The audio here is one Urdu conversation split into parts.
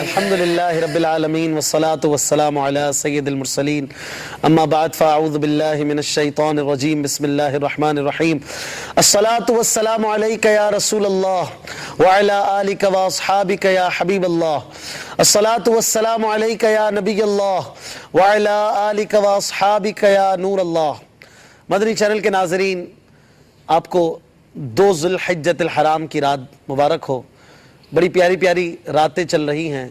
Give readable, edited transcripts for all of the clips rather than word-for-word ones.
الحمدللہ رب العالمین والصلاة والسلام علی سید المرسلین اما بعد فاعوذ باللہ من الشیطان الرجیم بسم اللہ الرحمن الرحیم الصلاة والسلام علیک یا رسول اللہ وعلی آلک واصحابک یا حبیب اللہ الصلاة والسلام علیک یا نبی اللہ وعلی آلک واصحابک یا نور اللہ۔ مدنی چینل کے ناظرین، آپ کو 2 ذو الحجۃ الحرام کی رات مبارک ہو۔ بڑی پیاری پیاری راتیں چل رہی ہیں،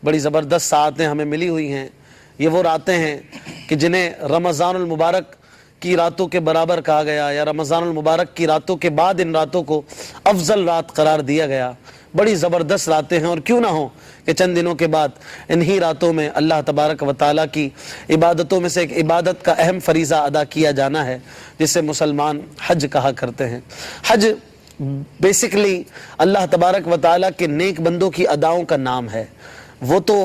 بڑی زبردست ساعتیں ہمیں ملی ہوئی ہیں۔ یہ وہ راتیں ہیں کہ جنہیں رمضان المبارک کی راتوں کے برابر کہا گیا، یا رمضان المبارک کی راتوں کے بعد ان راتوں کو افضل رات قرار دیا گیا۔ بڑی زبردست راتیں ہیں، اور کیوں نہ ہو کہ چند دنوں کے بعد انہی راتوں میں اللہ تبارک و تعالیٰ کی عبادتوں میں سے ایک عبادت کا اہم فریضہ ادا کیا جانا ہے، جسے مسلمان حج کہا کرتے ہیں۔ حج بیسیکلی اللہ تبارک و تعالیٰ کے نیک بندوں کی اداؤں کا نام ہے۔ وہ تو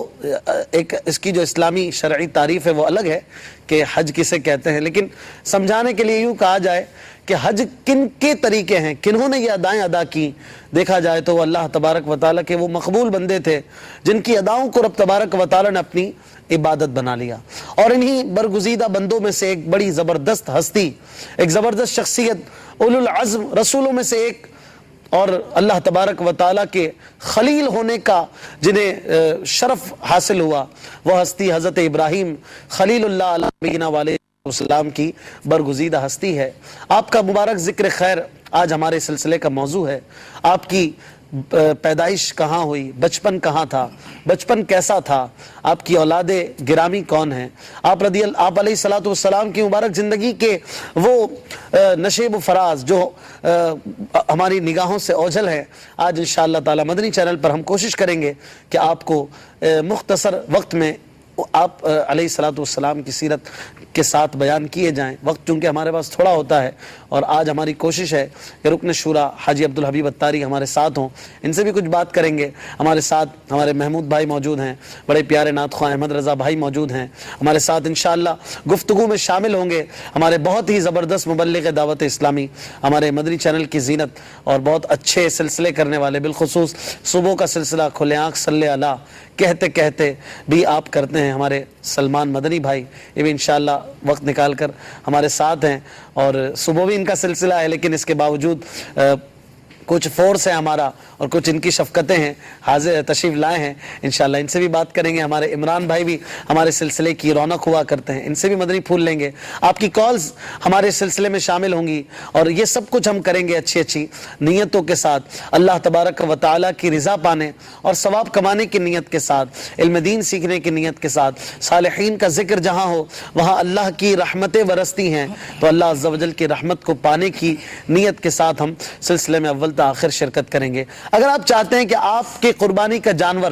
ایک اس کی جو اسلامی شرعی تعریف ہے وہ الگ ہے کہ حج کسے کہتے ہیں، لیکن سمجھانے کے لیے یوں کہا جائے کہ حج کن کے طریقے ہیں، کنہوں نے یہ ادائیں ادا کی، دیکھا جائے تو وہ اللہ تبارک و تعالیٰ کے وہ مقبول بندے تھے جن کی اداؤں کو رب تبارک و تعالیٰ نے اپنی عبادت بنا لیا۔ اور انہی برگزیدہ بندوں میں سے ایک بڑی زبردست ہستی، ایک زبردست شخصیت، اولو العزم رسولوں میں سے ایک، اور اللہ تبارک و تعالیٰ کے خلیل ہونے کا جنہیں شرف حاصل ہوا، وہ ہستی حضرت ابراہیم خلیل اللہ علیہ نبینا علیہ السلام کی برگزیدہ ہستی ہے۔ آپ کا مبارک ذکر خیر آج ہمارے سلسلے کا موضوع ہے۔ آپ کی پیدائش کہاں ہوئی، بچپن کہاں تھا، بچپن کیسا تھا، آپ کی اولاد گرامی کون ہیں، آپ علیہ السلام کی مبارک زندگی کے وہ نشیب و فراز جو ہماری نگاہوں سے اوجھل ہے، آج انشاءاللہ تعالی مدنی چینل پر ہم کوشش کریں گے کہ آپ کو مختصر وقت میں آپ علیہ السلام کی سیرت کے ساتھ بیان کیے جائیں۔ وقت چونکہ ہمارے پاس تھوڑا ہوتا ہے، اور آج ہماری کوشش ہے کہ رکن شورا حاجی عبدالحبیب اتاری ہمارے ساتھ ہوں، ان سے بھی کچھ بات کریں گے۔ ہمارے ساتھ ہمارے محمود بھائی موجود ہیں، بڑے پیارے نعت خواہ احمد رضا بھائی موجود ہیں، ہمارے ساتھ انشاءاللہ گفتگو میں شامل ہوں گے ہمارے بہت ہی زبردست مبلغ دعوت اسلامی، ہمارے مدنی چینل کی زینت اور بہت اچھے سلسلے کرنے والے، بالخصوص صبح کا سلسلہ کھلے آنکھ صلی اللہ کہتے کہتے بھی آپ کرتے ہیں، ہمارے سلمان مدنی بھائی، یہ بھی انشاءاللہ وقت نکال کر ہمارے ساتھ ہیں، اور صبح بھی ان کا سلسلہ ہے، لیکن اس کے باوجود کچھ فورس ہے ہمارا اور کچھ ان کی شفقتیں ہیں، حاضر تشریف لائے ہیں، انشاءاللہ ان سے بھی بات کریں گے۔ ہمارے عمران بھائی بھی ہمارے سلسلے کی رونق ہوا کرتے ہیں، ان سے بھی مدنی پھول لیں گے۔ آپ کی کالز ہمارے سلسلے میں شامل ہوں گی، اور یہ سب کچھ ہم کریں گے اچھی اچھی نیتوں کے ساتھ، اللہ تبارک و تعالیٰ کی رضا پانے اور ثواب کمانے کی نیت کے ساتھ، علم دین سیکھنے کی نیت کے ساتھ۔ صالحین کا ذکر جہاں ہو وہاں اللہ کی رحمتیں برستی ہیں، تو اللہ عز و جل کی رحمت کو پانے کی نیت کے ساتھ ہم سلسلے میں اول آخر شرکت کریں گے۔ اگر آپ چاہتے ہیں کہ آپ کے قربانی کا جانور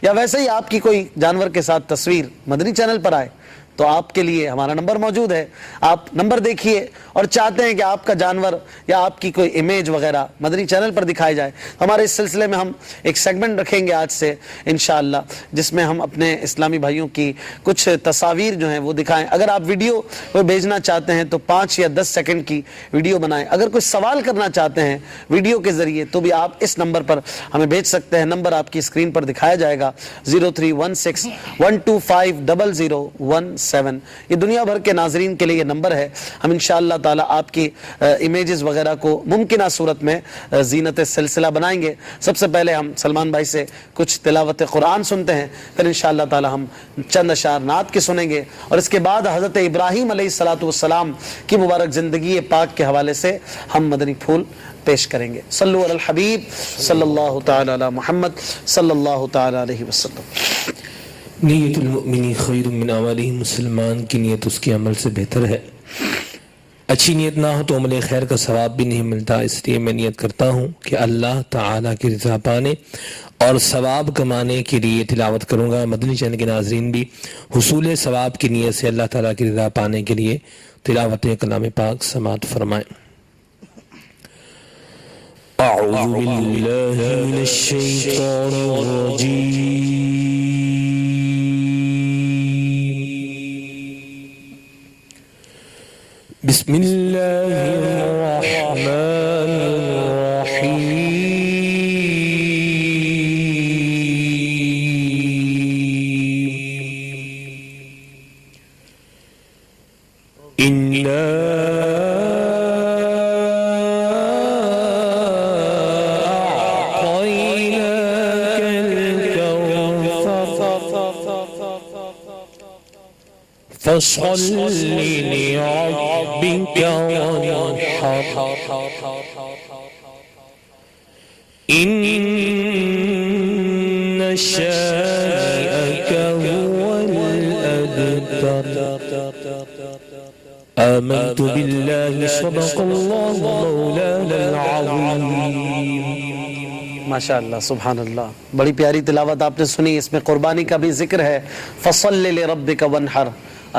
یا ویسے ہی آپ کی کوئی جانور کے ساتھ تصویر مدنی چینل پر آئے، تو آپ کے لیے ہمارا نمبر موجود ہے، آپ نمبر دیکھیے اور چاہتے ہیں کہ آپ کا جانور یا آپ کی کوئی امیج وغیرہ مدنی چینل پر دکھائی جائے، ہمارے اس سلسلے میں ہم ایک سیگمنٹ رکھیں گے آج سے انشاءاللہ، جس میں ہم اپنے اسلامی بھائیوں کی کچھ تصاویر جو ہیں وہ دکھائیں۔ اگر آپ ویڈیو بھیجنا چاہتے ہیں تو 5 یا 10 سیکنڈ کی ویڈیو بنائیں۔ اگر کوئی سوال کرنا چاہتے ہیں ویڈیو کے ذریعے تو بھی آپ اس نمبر پر ہمیں بھیج سکتے ہیں۔ نمبر آپ کی اسکرین پر دکھایا جائے گا، 0316125017۔ یہ دنیا بھر کے ناظرین کے لیے یہ نمبر ہے۔ ہم انشاءاللہ تعالی آپ کی امیجز وغیرہ کو ممکنہ صورت میں زینت سلسلہ بنائیں گے۔ سب سے پہلے ہم سلمان بھائی سے کچھ تلاوت قرآن سنتے ہیں، پھر انشاءاللہ تعالی ہم چند اشعار نعت کے سنیں گے، اور اس کے بعد حضرت ابراہیم علیہ السلام کی مبارک زندگی پاک کے حوالے سے ہم مدنی پھول پیش کریں گے۔ صلو علی الحبیب صلی اللہ تعالی علی محمد صلی اللہ تعالی علیہ وسلم۔ نیت المؤمن خیر من عملہ، مسلمان کی نیت اس کے عمل سے بہتر ہے۔ اچھی نیت نہ ہو تو عمل خیر کا ثواب بھی نہیں ملتا، اس لیے میں نیت کرتا ہوں کہ اللہ تعالیٰ کی رضا پانے اور ثواب کمانے کے لیے تلاوت کروں گا۔ مدنی چینل کے ناظرین بھی حصول ثواب کی نیت سے اللہ تعالیٰ کی رضا پانے کے لیے تلاوت کلام پاک سماعت فرمائیں۔ اعوذ باللہ من الشیطان الرجیم، بسم اللہ الرحمن الرحیم، فصل لربك وانحر إن شانئك هو الأبتر آمنت بالله صدق الله مولانا العظيم. ماشاء اللہ سبحان اللہ، بڑی پیاری تلاوت آپ نے سنی. اس میں قربانی کا بھی ذکر ہے. فصل لربک وانحر،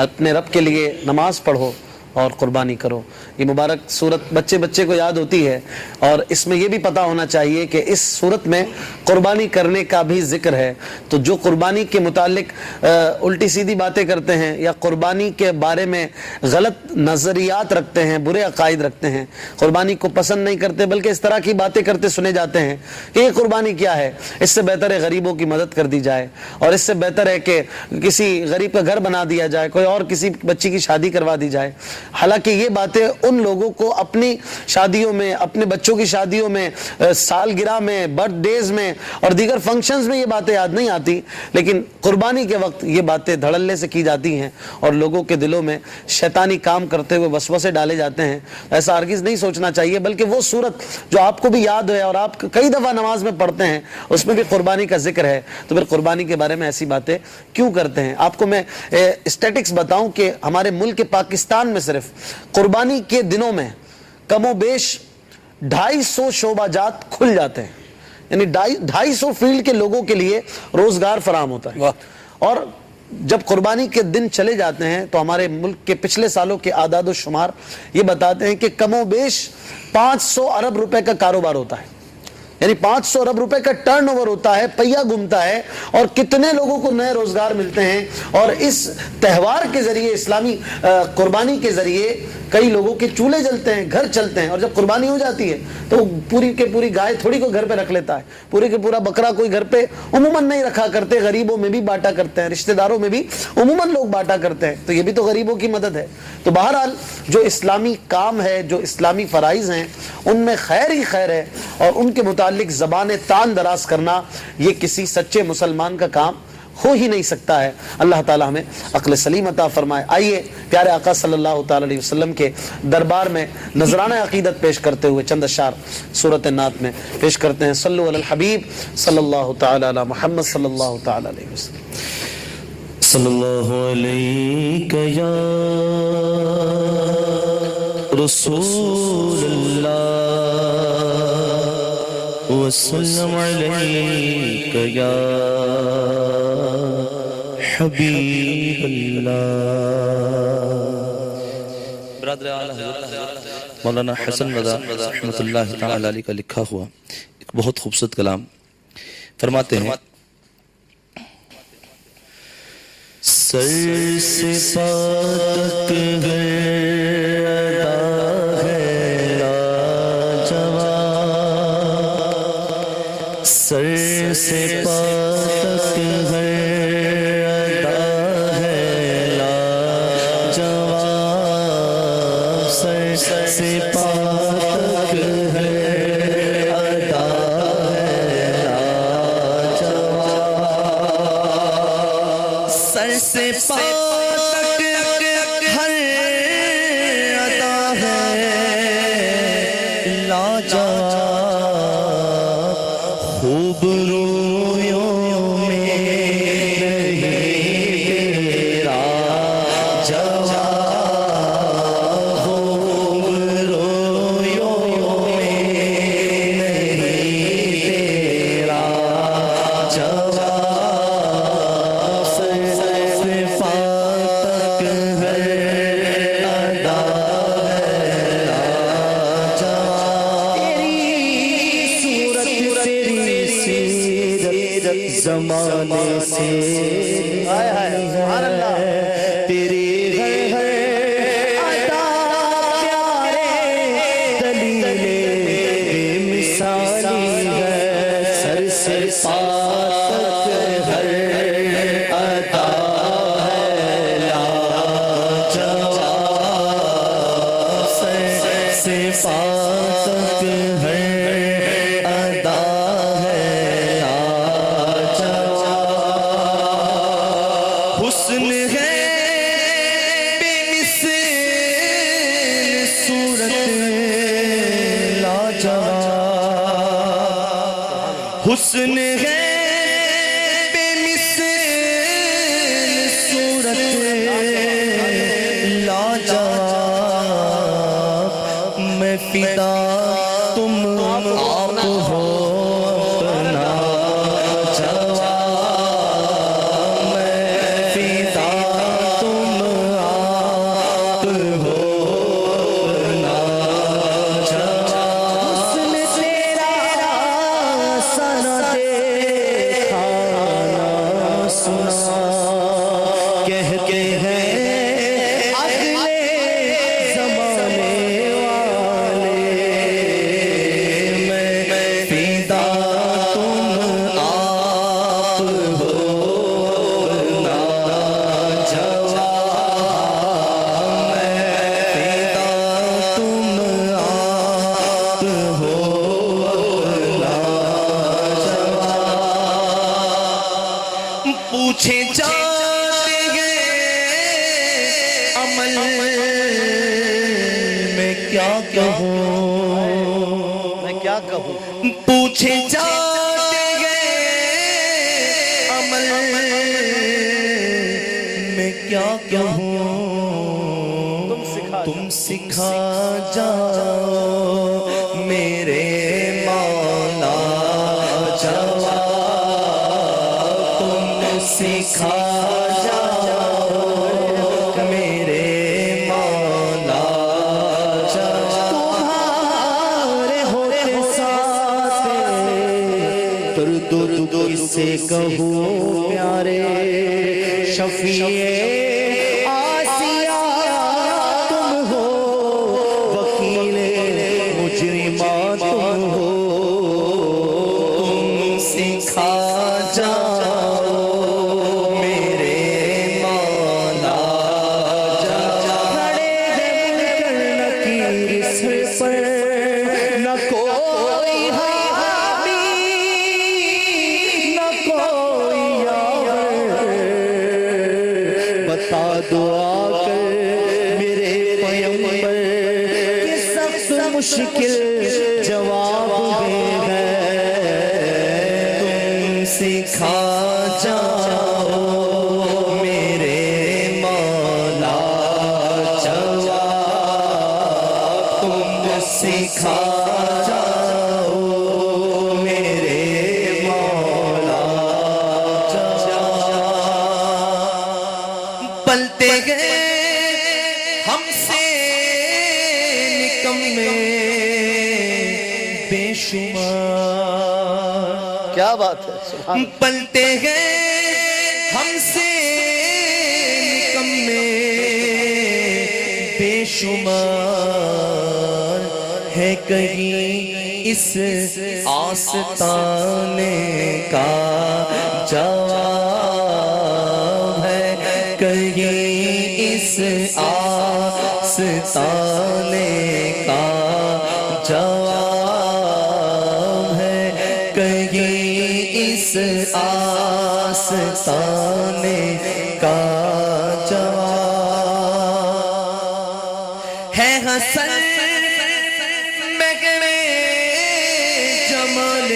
اپنے رب کے لیے نماز پڑھو اور قربانی کرو. یہ مبارک صورت بچے بچے کو یاد ہوتی ہے، اور اس میں یہ بھی پتہ ہونا چاہیے کہ اس صورت میں قربانی کرنے کا بھی ذکر ہے. تو جو قربانی کے متعلق الٹی سیدھی باتیں کرتے ہیں یا قربانی کے بارے میں غلط نظریات رکھتے ہیں، برے عقائد رکھتے ہیں، قربانی کو پسند نہیں کرتے بلکہ اس طرح کی باتیں کرتے سنے جاتے ہیں کہ یہ قربانی کیا ہے، اس سے بہتر ہے غریبوں کی مدد کر دی جائے، اور اس سے بہتر ہے کہ کسی غریب کا گھر بنا دیا جائے، کوئی اور کسی بچی کی شادی کروا دی جائے. حالانکہ یہ باتیں ان لوگوں کو اپنی شادیوں میں، اپنے بچوں کی شادیوں میں، سالگرہ میں، برتھ ڈیز میں اور دیگر فنکشنز میں یہ باتیں یاد نہیں آتی، لیکن قربانی کے وقت یہ باتیں دھڑلے سے کی جاتی ہیں اور لوگوں کے دلوں میں شیطانی کام کرتے ہوئے وسوسے ڈالے جاتے ہیں. ایسا ہرگز نہیں سوچنا چاہیے، بلکہ وہ صورت جو آپ کو بھی یاد ہے اور آپ کئی دفعہ نماز میں پڑھتے ہیں اس میں بھی قربانی کا ذکر ہے، تو پھر قربانی کے بارے میں ایسی باتیں کیوں کرتے ہیں؟ آپ کو میں اسٹیٹکس بتاؤں کہ ہمارے ملک پاکستان میں صرف قربانی کے دنوں میں کم و بیش 250 شعبہ جات کھل جاتے ہیں، یعنی 250 فیلڈ کے لوگوں کے لیے روزگار فراہم ہوتا ہے. اور جب قربانی کے دن چلے جاتے ہیں تو ہمارے ملک کے پچھلے سالوں کے اعداد و شمار یہ بتاتے ہیں کہ کم و بیش 500 ارب روپے کا کاروبار ہوتا ہے، یعنی 500 ارب روپے کا ٹرن اوور ہوتا ہے، پہیا گھومتا ہے، اور کتنے لوگوں کو نئے روزگار ملتے ہیں. اور اس تہوار کے ذریعے، اسلامی قربانی کے ذریعے کئی لوگوں کے چولہے جلتے ہیں، گھر چلتے ہیں. اور جب قربانی ہو جاتی ہے تو پوری کے پوری گائے تھوڑی کوئی گھر پہ رکھ لیتا ہے، پورے کے پورا بکرا کوئی گھر پہ عموماً نہیں رکھا کرتے، غریبوں میں بھی بانٹا کرتے ہیں، رشتہ داروں میں بھی عموماً لوگ بانٹا کرتے ہیں. تو یہ بھی تو غریبوں کی مدد ہے. تو بہرحال جو اسلامی کام ہے، جو اسلامی فرائض ہیں، ان میں خیر ہی خیر ہے، اور ان کے متعلق زبان تان دراز کرنا یہ کسی سچے مسلمان کا کام ہو ہی نہیں سکتا ہے. اللہ تعالی ہمیں عقل سلیم عطا فرمائے. آئیے پیارے آقا صلی اللہ تعالی علیہ وسلم کے دربار میں نذرانہ عقیدت پیش کرتے ہوئے چند اشعار سورۃ النات میں پیش کرتے ہیں. صلو علی الحبیب صلی اللہ تعالی علی محمد صلی اللہ تعالی علیہ وسلم. صلی اللہ علیہ یا رسول اللہ وسلم علیک یا حبیب اللہ. برادر اعلیٰ مولانا حسن رضا رحمۃ اللہ تعالی علیہ کا لکھا ہوا ایک بہت خوبصورت کلام فرماتے ہیں: سر سے پا تک ہے ادا ہے لاجواب، سر سے پا تک ہے ادا ہے لاجواب، سر سے پا تک ہے ادا ہے لاجواب، سر سے پا تک ہر عطا ہے لاجواب، خوب رویوں میں نہیں تیرا جواب، خوب رویوں میں نہیں تیرا جواب، سر سے پا تک ہے ادا ہے لاجواب، تیری صورت تیری سیرت زمانے سے تیری ہر عطا پیارے دلیل بے مثالی ہے، سر سے پا تک ہر عطا ہے لاجواب، حسن ہے بے مثل صورت لاجواب میں فدا تم آپ ہو اپنا جواب میں فدا تم آپ ہو اپنا جواب حسن تیرا سنا دیکھا نہ سنا کہتے ہیں اگلے زمانے والے میں فدا تم آپ ہو اپنا جواب میں فدا تم آپ ہو اپنا جواب پوچھے جاتے ہیں عمل میں کیا کہوں میں کیا کہوں پوچھے جاتے ہیں عمل میں کیا کہوں تم سکھا جاؤ میرے مولا جواب تم سکھا جاؤ میرے مولا جواب تمہارے ہوتے ساتھ درد کسے کہوں پیارے شفیع آسیہ تم ہو وکیل مجرمہ تم ہو تم سکھا جاؤ میرے مولا کھڑے ہیں کر نکیر سر پر نہ کوئی حامی نہ کوئی یار بتا دو آ کر میرے پیغمبر کہ سخت مشکل جواب ہے تم سکھا جاؤ میرے مولا جواب تم سکھا جاؤ میرے مولا جواب پلتے گئے ہم سے نکمے بے شمار کیا بات ہے سبحان پلتے گئے ہم سے نکمے بے شمار ہے کہیں اس آستانے کا جواب ہے کہیں اس آستانے کا جواب ہے کہیں اس آستانے کا جواب ہے حسن مگرے جمال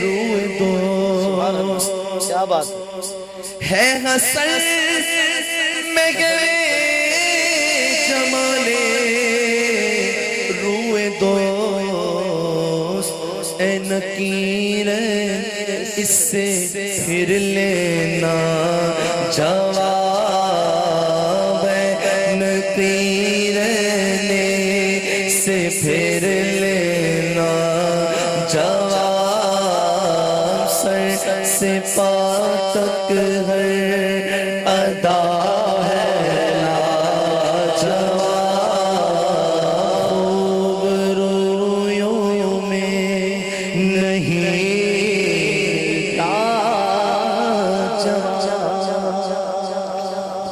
روئے دو کیا بات ہے حسن مگرے جمال روئے دوست اے نکیر اس سے پھر لینا جواب ہے نکیر نے سے پھر لینا جواب سر سے پا تک ہر ادا ہے لاجواب خوب رویوں میں نہیں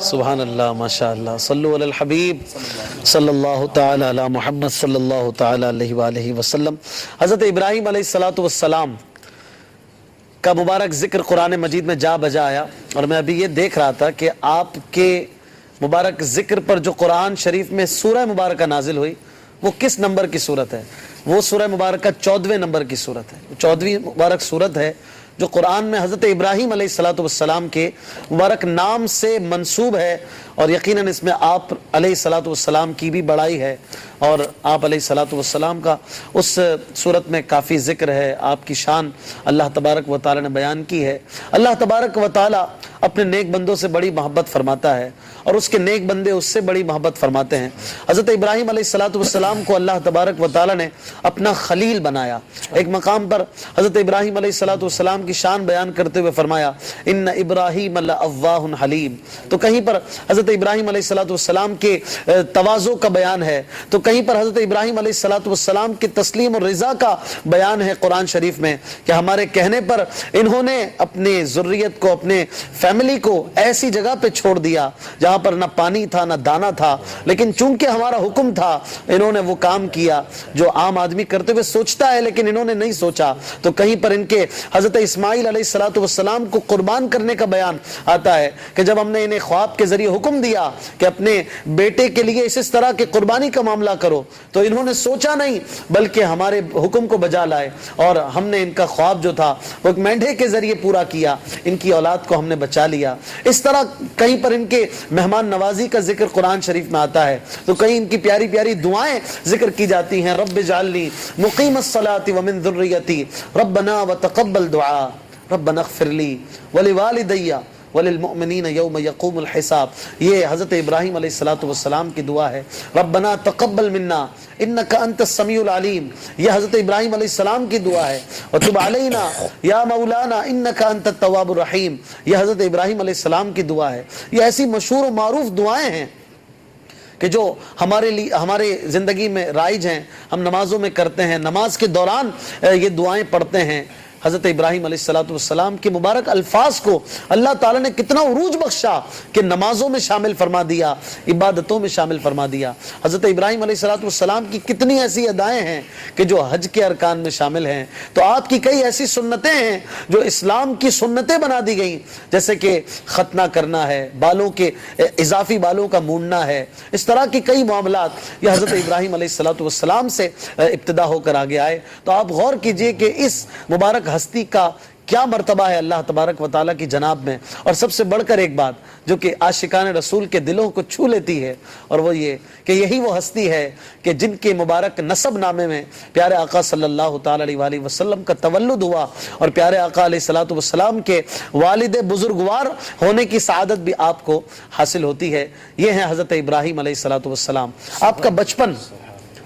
سبحان اللہ ماشاء اللہ صلو علی الحبیب صلی اللہ تعالی علی محمد صلی اللہ تعالی علیہ وآلہ وسلم. حضرت ابراہیم علیہ السلام کا مبارک ذکر قرآن مجید میں جا بجا آیا، اور میں ابھی یہ دیکھ رہا تھا کہ آپ کے مبارک ذکر پر جو قرآن شریف میں سورہ مبارکہ نازل ہوئی وہ کس نمبر کی صورت ہے؟ وہ سورہ مبارکہ 14ویں نمبر کی صورت ہے، 14ویں مبارک صورت ہے جو قرآن میں حضرت ابراہیم علیہ السلام کے مبارک نام سے منسوب ہے، اور یقیناً اس میں آپ علیہ السلام کی بھی بڑائی ہے، اور آپ علیہ السلام کا اس صورت میں کافی ذکر ہے، آپ کی شان اللہ تبارک و تعالی نے بیان کی ہے۔ اللہ تبارک و تعالی اپنے نیک بندوں سے بڑی محبت فرماتا ہے، اور اس کے نیک بندے اس سے بڑی محبت فرماتے ہیں۔ حضرت ابراہیم علیہ السلام کو اللہ تبارک و تعالی نے اپنا خلیل بنایا۔ ایک مقام پر حضرت ابراہیم علیہ السلام کی شان بیان کرتے ہوئے فرمایا ان ابراہیم لأواہ حلیم، تو کہیں پر حضرت ابراہیم علیہ السلام کے تواضع کا بیان ہے، تو کہیں پر حضرت ابراہیم علیہ السلام کے تسلیم اور رضا کا بیان ہے قرآن شریف میں، کہ ہمارے کہنے پر انہوں نے اپنے ذریت کو، اپنے فیملی کو ایسی جگہ پہ چھوڑ دیا جہاں پر نہ پانی تھا نہ دانا تھا، لیکن چونکہ ہمارا حکم تھا انہوں نے وہ کام کیا جو عام آدمی کرتے ہوئے سوچتا ہے لیکن انہوں نے نہیں سوچا۔ تو کہیں پر ان کے حضرت اسماعیل علیہ السلام کو قربان کرنے کا بیان آتا ہے کہ جب ہم نے انہیں خواب کے ذریعے حکم دیا کہ اپنے بیٹے کے لیے اس طرح کے قربانی کا معاملہ کرو، تو انہوں نے سوچا نہیں بلکہ ہمارے حکم کو بجا لائے، اور ہم نے ان کا خواب جو تھا وہ ایک مینڈھے کے ذریعے پورا کیا، ان کی اولاد کو ہم نے بچا لیا۔ اس طرح کہیں پر ان کے مہمان نوازی کا ذکر قرآن شریف میں آتا ہے، تو کہیں ان کی پیاری پیاری دعائیں ذکر کی جاتی ہیں، رب اجعلنی مقیم الصلاۃ ومن ذریتی ربنا وتقبل دعاء ربنا اغفر لی ولوالدی وللمؤمنین یوم یقوم الحساب۔ یہ حضرت ابراہیم علیہ السلام کی دعا ہے، ربنا تقبل منا انک انت السمیع العلیم، یہ حضرت ابراہیم علیہ السلام کی دعا ہے، وتب علینا یا مولانا انک انت التواب الرحیم، یہ حضرت ابراہیم علیہ السلام کی دعا ہے۔ یہ ایسی مشہور و معروف دعائیں ہیں کہ جو ہمارے زندگی میں رائج ہیں، ہم نمازوں میں کرتے ہیں، نماز کے دوران یہ دعائیں پڑھتے ہیں۔ حضرت ابراہیم علیہ السلام کے مبارک الفاظ کو اللہ تعالیٰ نے کتنا عروج بخشا کہ نمازوں میں شامل فرما دیا، عبادتوں میں شامل فرما دیا۔ حضرت ابراہیم علیہ السلام کی کتنی ایسی ادائیں ہیں کہ جو حج کے ارکان میں شامل ہیں، تو آپ کی کئی ایسی سنتیں ہیں جو اسلام کی سنتیں بنا دی گئیں، جیسے کہ ختنہ کرنا ہے، بالوں کے اضافی بالوں کا مونڈنا ہے، اس طرح کی کئی معاملات یہ حضرت ابراہیم علیہ السلام سے ابتدا ہو کر آگے آئے۔ تو آپ غور کیجئے کہ اس مبارک ہستی کا کیا مرتبہ ہے اللہ تبارک و تعالیٰ کی جناب میں، اور سب سے بڑھ کر ایک بات جو کہ عاشقان رسول کے دلوں کو چھو لیتی ہے، اور وہ یہ کہ یہی وہ ہستی ہے کہ جن کے مبارک نسب نامے میں پیارے آقا صلی اللہ تعالیٰ علیہ وسلم کا تولد ہوا، اور پیارے آقا علیہ السلام کے والد بزرگوار ہونے کی سعادت بھی آپ کو حاصل ہوتی ہے۔ یہ ہیں حضرت ابراہیم علیہ السلام۔ آپ کا بچپن،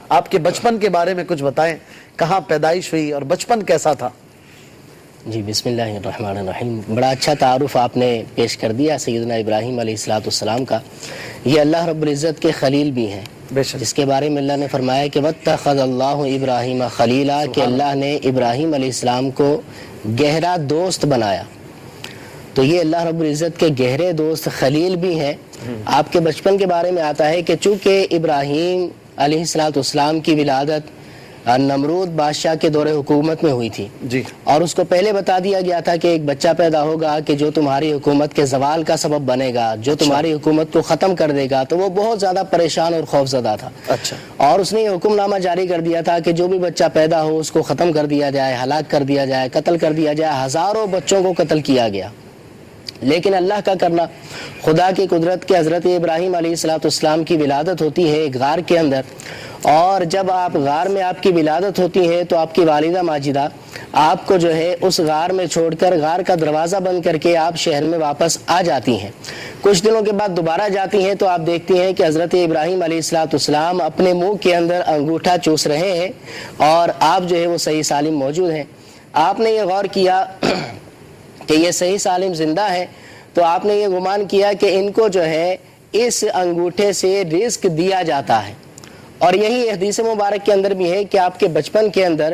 آپ کے بچپن کے بارے میں کچھ بتائیں، کہاں پیدائش ہوئی اور بچپن کیسا تھا؟ جی بسم اللہ الرحمن الرحیم، بڑا اچھا تعارف آپ نے پیش کر دیا سیدنا ابراہیم علیہ السلام کا۔ یہ اللہ رب العزت کے خلیل بھی ہیں، جس کے بارے میں اللہ نے فرمایا کہ وَاتَّخَذَ اللَّهُ إِبْرَاهِيمَ خَلِيلًا، کہ اللہ نے ابراہیم علیہ السلام کو گہرا دوست بنایا۔ تو یہ اللہ رب العزت کے گہرے دوست خلیل بھی ہیں۔ آپ کے بچپن کے بارے میں آتا ہے کہ چونکہ ابراہیم علیہ السلام کی ولادت نمرود بادشاہ کے دور حکومت میں ہوئی تھی، جی، اور اس کو پہلے بتا دیا گیا تھا کہ ایک بچہ پیدا ہوگا کہ جو تمہاری حکومت کے زوال کا سبب بنے گا، جو تمہاری حکومت کو ختم کر دے گا۔ تو وہ بہت زیادہ پریشان اور خوفزدہ تھا، اچھا، اور اس نے یہ حکم نامہ جاری کر دیا تھا کہ جو بھی بچہ پیدا ہو اس کو ختم کر دیا جائے، ہلاک کر دیا جائے، قتل کر دیا جائے۔ ہزاروں بچوں کو قتل کیا گیا، لیکن اللہ کا کرنا، خدا کی قدرت کے حضرت ابراہیم علیہ السلام کی ولادت ہوتی ہے ایک غار کے اندر، اور جب آپ غار میں آپ کی ولادت ہوتی ہے تو آپ کی والدہ ماجدہ آپ کو جو ہے اس غار میں چھوڑ کر غار کا دروازہ بند کر کے آپ شہر میں واپس آ جاتی ہیں۔ کچھ دنوں کے بعد دوبارہ جاتی ہیں تو آپ دیکھتی ہیں کہ حضرت ابراہیم علیہ السلام اپنے منہ کے اندر انگوٹھا چوس رہے ہیں، اور آپ جو ہے وہ صحیح سالم موجود ہیں۔ آپ نے یہ غور کیا کہ یہ صحیح سالم زندہ ہے، تو آپ نے یہ گمان کیا کہ ان کو جو ہے اس انگوٹھے سے رزق دیا جاتا ہے۔ اور یہی حدیث مبارک کے اندر بھی ہے کہ آپ کے بچپن کے اندر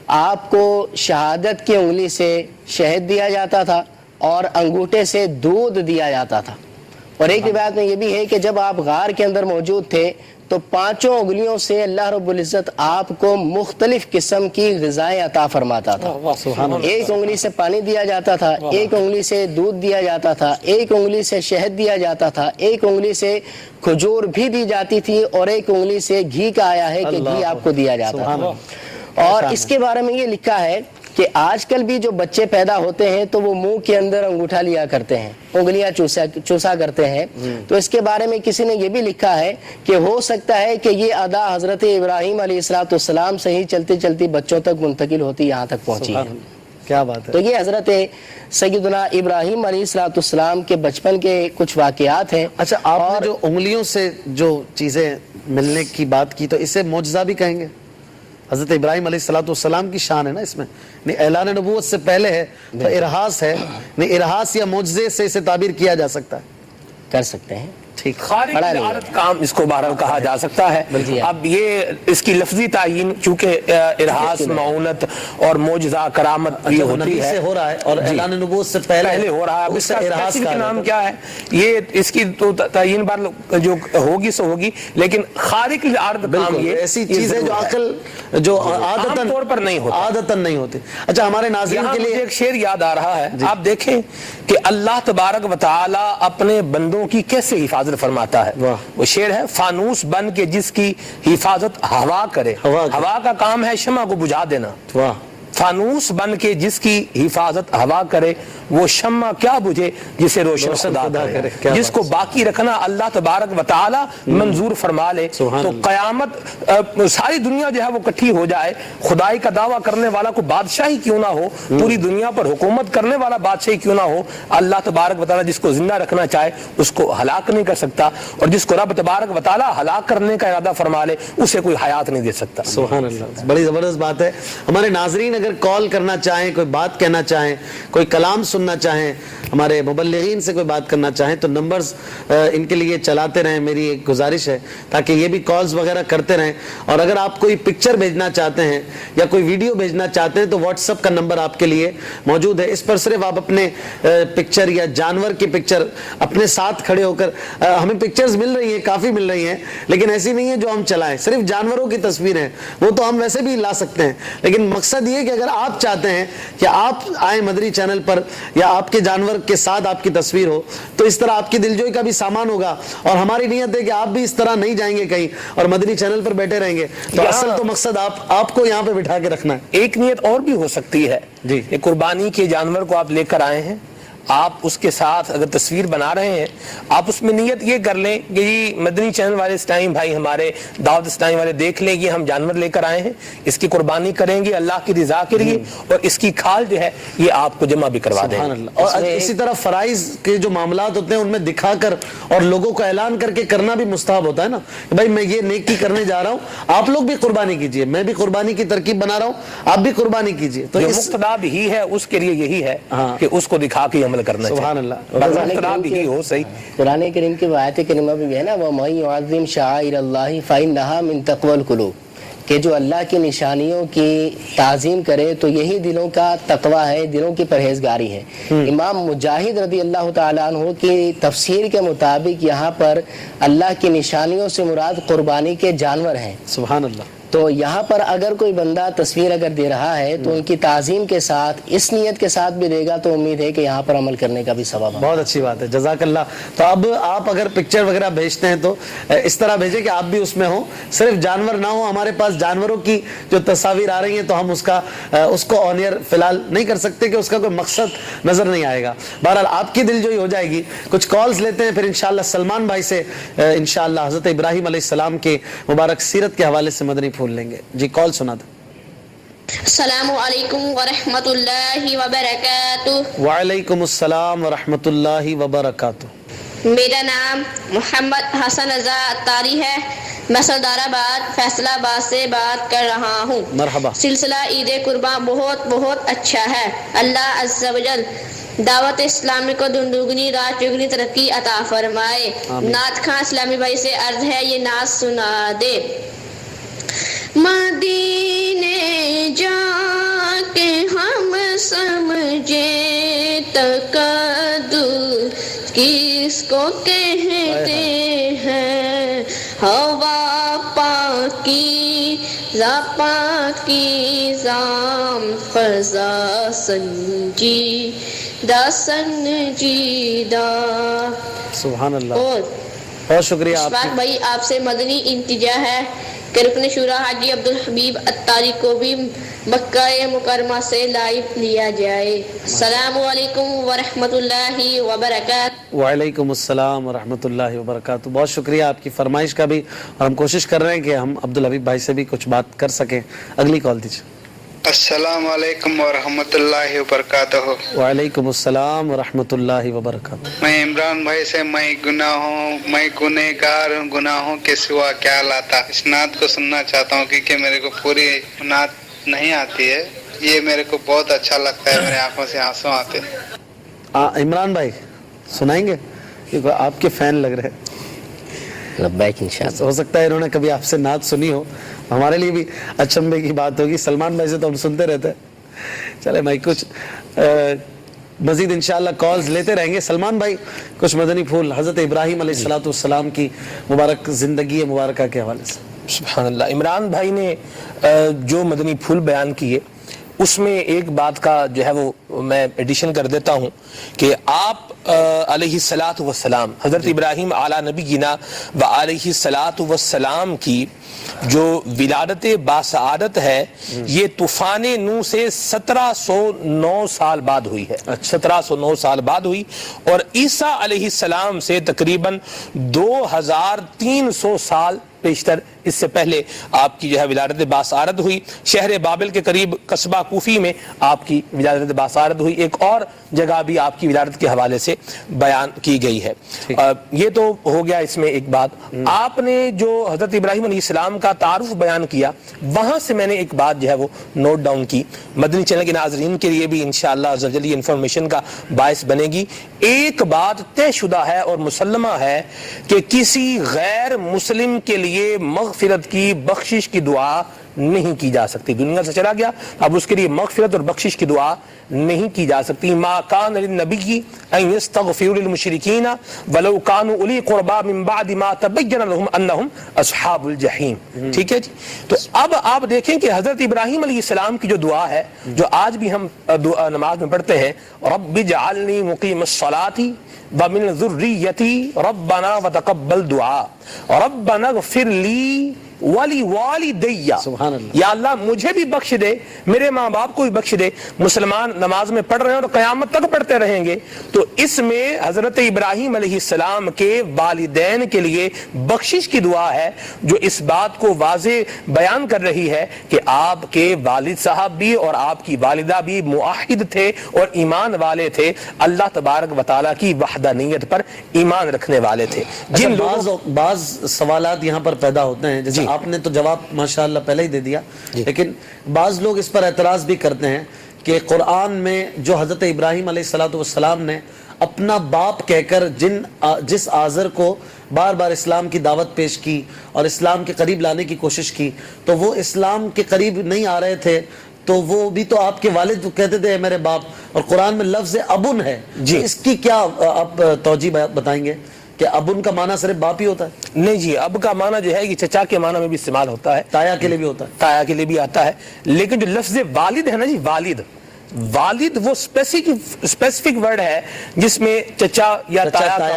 آپ کو شہادت کی انگلی سے شہد دیا جاتا تھا اور انگوٹھے سے دودھ دیا جاتا تھا۔ اور ایک روایت میں یہ بھی ہے کہ جب آپ غار کے اندر موجود تھے تو پانچوں انگلیوں سے اللہ رب العزت آپ کو مختلف قسم کی غذائیں عطا فرماتا تھا. ایک انگلی سے پانی دیا جاتا تھا, ایک انگلی سے دودھ دیا جاتا تھا, ایک انگلی سے شہد دیا جاتا تھا, ایک انگلی سے کھجور بھی دی جاتی تھی, اور ایک انگلی سے گھی کا آیا ہے کہ گھی آپ کو دیا جاتا تھا. اور اس کے بارے میں یہ لکھا ہے کہ آج کل بھی جو بچے پیدا ہوتے ہیں تو وہ منہ کے اندر انگوٹھا لیا کرتے ہیں, انگلیاں چوسا کرتے ہیں. تو اس کے بارے میں کسی نے یہ بھی لکھا ہے کہ ہو سکتا ہے کہ یہ ادا حضرت ابراہیم علیہ السلام سے ہی چلتی چلتی بچوں تک منتقل ہوتی یہاں تک پہنچی ہے. کیا بات ہے. تو یہ حضرت سیدنا ابراہیم علیہ السلام کے بچپن کے کچھ واقعات ہیں. اچھا, آپ نے جو انگلیوں سے جو چیزیں ملنے کی بات کی تو اسے معجزہ بھی کہیں گے؟ حضرت ابراہیم علیہ السلام کی شان ہے نا اس میں, اعلان نبوت سے پہلے ہے تو ارہاس ہے, ارہاس یا معجزے سے اسے تعبیر کیا جا سکتا ہے, کر سکتے ہیں. ٹھیک, خارق العادت کام اس کو بہرحال کہا جا سکتا ہے. اب یہ اس کی لفظی تعین چونکہ ارہاس, معونت اور معجزہ کرامت بھی ہوتی ہے, ہو رہا ہے اور اعلان نبوت سے پہلے ہو رہا ہے. اس کا اسپیسیفک نام کیا ہے یہ اس کی تو تعین بار جو ہوگی سو ہوگی, لیکن خارق العادت کام یہ ایسی چیز ہے جو عقل جو عادتاً طور پر نہیں ہوتا, عادتاً نہیں ہوتی. اچھا, ہمارے ناظرین کے لیے ایک شعر یاد آ رہا ہے. آپ دیکھیں کہ اللہ تبارک و تعالی اپنے بندوں کی کیسے حفاظت فرماتا ہے. وہ شعر ہے, فانوس بن کے جس کی حفاظت ہوا کرے, ہوا کا کام ہے شمع کو بجھا دینا. فانوس بن کے جس کی حفاظت ہوا کرے, وہ شمع کیا بجھے جسے روشن خدا کرے. جس کو باقی رکھنا اللہ تبارک و تعالی منظور فرما لے تو قیامت ساری دنیا جو ہے وہ کٹھی ہو جائے, خدائی کا دعویٰ کرنے والا کو بادشاہی کیوں نہ ہو, پوری دنیا پر حکومت کرنے والا بادشاہی کیوں نہ ہو, اللہ تبارک و تعالی جس کو زندہ رکھنا چاہے اس کو ہلاک نہیں کر سکتا, اور جس کو رب تبارک و تعالی ہلاک کرنے کا ارادہ فرما لے اسے کوئی حیات نہیں دے سکتا. سبحان اللہ, بڑی زبردست بات ہے. ہمارے ناظرین اگر کال کرنا چاہیں, کوئی بات کہنا چاہیں, کوئی کلام سننا چاہیں, ہمارے مبلغین سے کوئی بات کرنا چاہیں تو نمبرز ان کے لیے چلاتے رہیں, میری ایک گزارش ہے, تاکہ یہ بھی کالز وغیرہ کرتے رہیں. اور اگر آپ کوئی پکچر بھیجنا چاہتے ہیں یا کوئی ویڈیو بھیجنا چاہتے ہیں تو واٹس ایپ کا نمبر آپ کے لیے موجود ہے. اس پر صرف آپ اپنے پکچر یا جانور کی پکچر اپنے ساتھ کھڑے ہو کر, ہمیں پکچرز مل رہی ہیں, کافی مل رہی ہیں, لیکن ایسی نہیں ہے جو ہم چلائیں, صرف جانوروں کی تصویریں, وہ تو ہم ویسے بھی لا سکتے ہیں, لیکن مقصد یہ کہ اگر آپ چاہتے ہیں کہ آپ آئیں مدنی چینل پر یا آپ کے جانور کے ساتھ آپ کی تصویر ہو تو اس طرح آپ کی دلجوئی کا بھی سامان ہوگا, اور ہماری نیت ہے کہ آپ بھی اس طرح نہیں جائیں گے کہیں اور مدنی چینل پر بیٹھے رہیں گے. تو اصل تو مقصد آپ کو یہاں پہ بٹھا کے رکھنا ہے. ایک نیت اور بھی ہو سکتی ہے جی, قربانی کے جانور کو آپ لے کر آئے ہیں, آپ اس کے ساتھ اگر تصویر بنا رہے ہیں, آپ اس میں نیت یہ کر لیں کہ جی مدنی چینل والے اسٹائم بھائی, ہمارے دعوت اسٹائم والے دیکھ لیں کہ ہم جانور لے کر آئے ہیں, اس کی قربانی کریں گے اللہ کی رضا کے لیے, اور اس کی کھال جو ہے یہ آپ کو جمع بھی کروا دیں گے. اور اسی طرح فرائض کے جو معاملات ہوتے ہیں ان میں دکھا کر اور لوگوں کو اعلان کر کے کرنا بھی مستحب ہوتا ہے نا, کہ بھائی میں یہ نیکی کرنے جا رہا ہوں, آپ لوگ بھی قربانی کیجئے, میں بھی قربانی کی ترکیب بنا رہا ہوں, آپ بھی قربانی کیجئے. تو مقتدا بھی ہے اس کے لیے یہی ہے کہ اس کو دکھا کے عمل کرنا چاہیے. سبحان اللہ. قرآن کریم کی آیت کریمہ بھی ہے نا, وَمَن يُعَظِّمْ شَعَائِرَ اللَّهِ فَإِنَّهَا مِن تَقْوَى الْقُلُوبِ, کہ جو اللہ کی نشانیوں کی تعظیم کرے تو یہی دلوں کا تقوی ہے, دلوں کی پرہیزگاری ہے. امام مجاہد رضی اللہ تعالیٰ عنہ کی تفسیر کے مطابق یہاں پر اللہ کی نشانیوں سے مراد قربانی کے جانور ہیں. سبحان اللہ. تو یہاں پر اگر کوئی بندہ تصویر اگر دے رہا ہے تو ان کی تعظیم کے ساتھ اس نیت کے ساتھ بھی دے گا تو امید ہے کہ یہاں پر عمل کرنے کا بھی ثواب ہے. بہت اچھی بات ہے, جزاک اللہ. تو اب آپ اگر پکچر وغیرہ بھیجتے ہیں تو اس طرح بھیجیں کہ آپ بھی اس میں ہوں, صرف جانور نہ ہوں. ہمارے پاس جانوروں کی جو تصاویر آ رہی ہیں تو ہم اس کو آن ایئر فی الحال نہیں کر سکتے کہ اس کا کوئی مقصد نظر نہیں آئے گا. بہرحال آپ کی دلجوئی ہو جائے گی. کچھ کالز لیتے ہیں, پھر انشاءاللہ سلمان بھائی سے انشاءاللہ حضرت ابراہیم علیہ السلام کے مبارک سیرت کے حوالے سے مدنی پھول لیں گے. جی کال سنا دیں. السلام علیکم ورحمۃ اللہ وبرکاتہ. وعلیکم السلام ورحمۃ اللہ وبرکاتہ. میرا نام محمد حسن رضا اتاری ہے, میں سردار آباد فیصلہ آباد سے بات کر رہا ہوں. مرحبا. سلسلہ عید قربان بہت بہت اچھا ہے. اللہ عز و جل دعوت اسلامی کو دگنی رات چگنی ترقی عطا فرمائے. نعت خان اسلامی بھائی سے عرض ہے یہ نعت سنا دے. مدینے جا کے ہم سمجھے تقدس کس کو کہتے ہیں, ہوا پاکیزہ پاکیزام فضا سنجیدہ سنجیدہ. سبحان اللہ. اور بہت شکریہ آپ اشفاق بھائی آپ سے مدنی انتجا ہے کہ رکن شورا حاجی عبدالحبیب اتاری کو بھی مکہ مکرمہ سے لائیو لیا جائے. السلام علیکم ورحمۃ اللہ وبرکاتہ. وعلیکم السلام ورحمۃ اللہ وبرکاتہ. بہت شکریہ آپ کی فرمائش کا بھی، اور ہم کوشش کر رہے ہیں کہ ہم عبدالحبیب بھائی سے بھی کچھ بات کر سکیں. اگلی کال دیجیے. السلام علیکم ورحمۃ اللہ وبرکاتہ. وعلیکم السلام ورحمۃ اللہ وبرکاتہ. میں عمران بھائی سے میں گنہگار ہوں، گناہوں کے سوا کیا لاتا، اس نعت کو سننا چاہتا ہوں کیونکہ میرے کو پوری نعت نہیں آتی ہے. یہ میرے کو بہت اچھا لگتا ہے، میرے آنکھوں سے آنسو آتے ہیں. عمران بھائی سنائیں گے؟ کیونکہ آپ کے فین لگ رہے ہیں. لبیک انشاءاللہ. ہو سکتا ہے انہوں نے کبھی آپ سے نعت سنی ہو، ہمارے لیے بھی اچنبے کی بات ہوگی. سلمان بھائی سے تو ہم سنتے رہتے ہیں. چلے بھائی کچھ مزید انشاءاللہ کالز لیتے رہیں گے. سلمان بھائی کچھ مدنی پھول حضرت ابراہیم علیہ السلام کی مبارک زندگی مبارکہ کے حوالے سے. سبحان اللہ. عمران بھائی نے جو مدنی پھول بیان کیے اس میں ایک بات کا جو ہے وہ میں ایڈیشن کر دیتا ہوں کہ آپ علیہ الصلاۃ والسلام حضرت ابراہیم اعلیٰ نبینا و علیہ الصلاۃ والسلام کی جو ولادت باسعادت ہے یہ طوفان نوح سے 1709 سال بعد ہوئی ہے. 1709 سال بعد ہوئی، اور عیسیٰ علیہ السلام سے تقریباً 2300 سال پیشتر اس سے پہلے آپ کی جو ہے ولادت باسعادت ہوئی. شہر بابل کے قریب قصبہ کوفی میں آپ کی ولادت باسعادت ہوئی. ایک اور جگہ بھی آپ کی ولادت کے حوالے سے بیان کی گئی ہے. یہ تو ہو گیا اس میں ایک بات. آپ نے جو حضرت ابراہیم علیہ السلام کا تعارف بیان کیا وہاں سے میں نے ایک بات جو ہے وہ نوٹ ڈاؤن کی، مدنی چینل کے ناظرین کے لیے بھی انشاءاللہ یہ انفارمیشن کا باعث بنے گی. ایک بات طے شدہ ہے اور مسلمہ ہے کہ کسی غیر مسلم کے لیے مغفرت کی بخشش کی دعا نہیں کی جا سکتی. دنیا سے چلا گیا اب اس کے لیے مغفرت اور بخشش کی دعا نہیں کی جا سکتی. ما کان للنبی ان یستغفر للمشرکین ولو کانوا اولی قربا من بعد ما تبین لهم انهم اصحاب الجحیم. ٹھیک ہے جی. تو اب آپ دیکھیں کہ حضرت ابراہیم علیہ السلام کی جو دعا ہے جو آج بھی ہم نماز میں پڑھتے ہیں، رب اجعلنی مقیم الصلاۃ ومن ذریتی ربنا وتقبل دعا ربنا اغفر لی ولی والدی. سبحان اللہ. یا اللہ مجھے بھی بخش دے، میرے ماں باپ کو بھی بخش دے. مسلمان نماز میں پڑھ رہے ہیں اور قیامت تک پڑھتے رہیں گے. تو اس میں حضرت ابراہیم علیہ السلام کے والدین کے لیے بخشش کی دعا ہے جو اس بات کو واضح بیان کر رہی ہے کہ آپ کے والد صاحب بھی اور آپ کی والدہ بھی موحد تھے اور ایمان والے تھے، اللہ تبارک و تعالیٰ کی وحدانیت پر ایمان رکھنے والے تھے. جن بعض سوالات یہاں پر پیدا ہوتے ہیں، جیسے آپ نے تو جواب ماشاءاللہ پہلے ہی دے دیا، لیکن بعض لوگ اس پر اعتراض بھی کرتے ہیں کہ قرآن میں جو حضرت ابراہیم علیہ السلام نے اپنا باپ کہہ کر جس آزر کو بار بار اسلام کی دعوت پیش کی اور اسلام کے قریب لانے کی کوشش کی تو وہ اسلام کے قریب نہیں آ رہے تھے، تو وہ بھی تو آپ کے والد کہتے تھے میرے باپ، اور قرآن میں لفظ ابن ہے. اس کی کیا آپ توجیہ بتائیں گے کہ ابن کا معنی صرف باپ ہی ہوتا ہے؟ نہیں جی، اب کا معنی جو ہے یہ چچا کے معنی میں بھی استعمال ہوتا ہے، تایا کے لیے بھی ہوتا ہے، تایا کے لیے بھی آتا ہے. لیکن جو لفظ والد ہے نا جی، والد وہ اسپیسیفک ورڈ ہے جس میں چچا یا تایا کا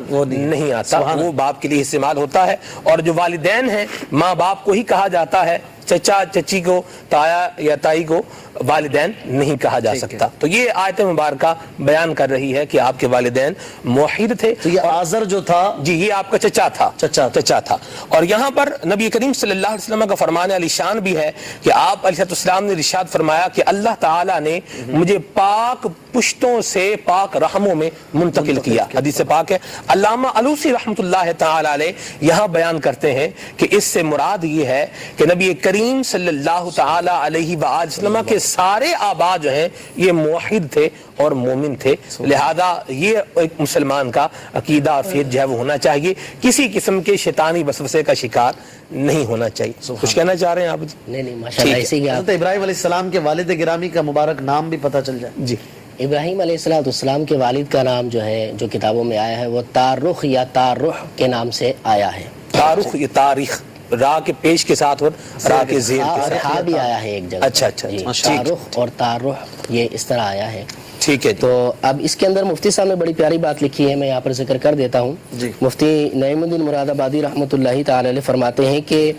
معنی نہیں آتا، وہ باپ کے لیے استعمال ہوتا ہے. اور جو والدین ہیں ماں باپ کو ہی کہا جاتا ہے، چچا چچی کو، تایا یا تائی کو والدین نہیں کہا جا سکتا. تو یہ آیت مبارکہ بیان کر رہی ہے کہ آپ کے والدین موحد تھے. تو یہ آزر جو تھا جی یہ آپ کا چچا تھا. اور یہاں پر نبی کریم صلی اللہ علیہ وسلم کا فرمان علی شان بھی ہے کہ آپ علیہ السلام نے ارشاد فرمایا کہ اللہ تعالیٰ نے مجھے پاک پشتوں سے پاک رحموں میں منتقل کیا. حدیث پاک ہے. علامہ علوسی رحمۃ اللہ تعالی علیہ یہاں بیان کرتے ہیں کہ اس سے مراد یہ ہے کہ نبی کریم صلی اللہ تعالی علیہ وآلہ وسلم کے سارے آبا جو ہیں یہ موحد تھے اور مومن تھے. لہذا یہ ایک مسلمان کا عقیدہ اور فیض جو ہے وہ ہونا چاہیے، کسی قسم کے شیطانی وسوسے کا شکار نہیں ہونا چاہیے. کچھ کہنا چاہ رہے ہیں آپ؟ نہیں ماشاءاللہ. اسی کے حضرت ابراہیم علیہ السلام کے والد گرامی کا مبارک نام بھی پتہ چل جائے. جی ابراہیم علیہ السلام کے والد کا نام جو ہے جو کتابوں میں آیا ہے وہ تارخ یا تارح کے نام سے آیا ہے. تارخ یا تاریخ را کے پیش کے ساتھ اور را کے زیر کے اور ساتھ. ہا بھی آیا ہے ایک جگہ. اچھا اچھا جی، ٹھیک تارخ اور تارخ یہ اس طرح آیا ہے. ٹھیک ہے. تو اب اس کے اندر مفتی صاحب نے بڑی پیاری بات لکھی ہے، میں یہاں پر ذکر کر دیتا ہوں. مفتی نعیم الدین مراد آبادی رحمۃ اللہ تعالی علیہ فرماتے ہیں کہ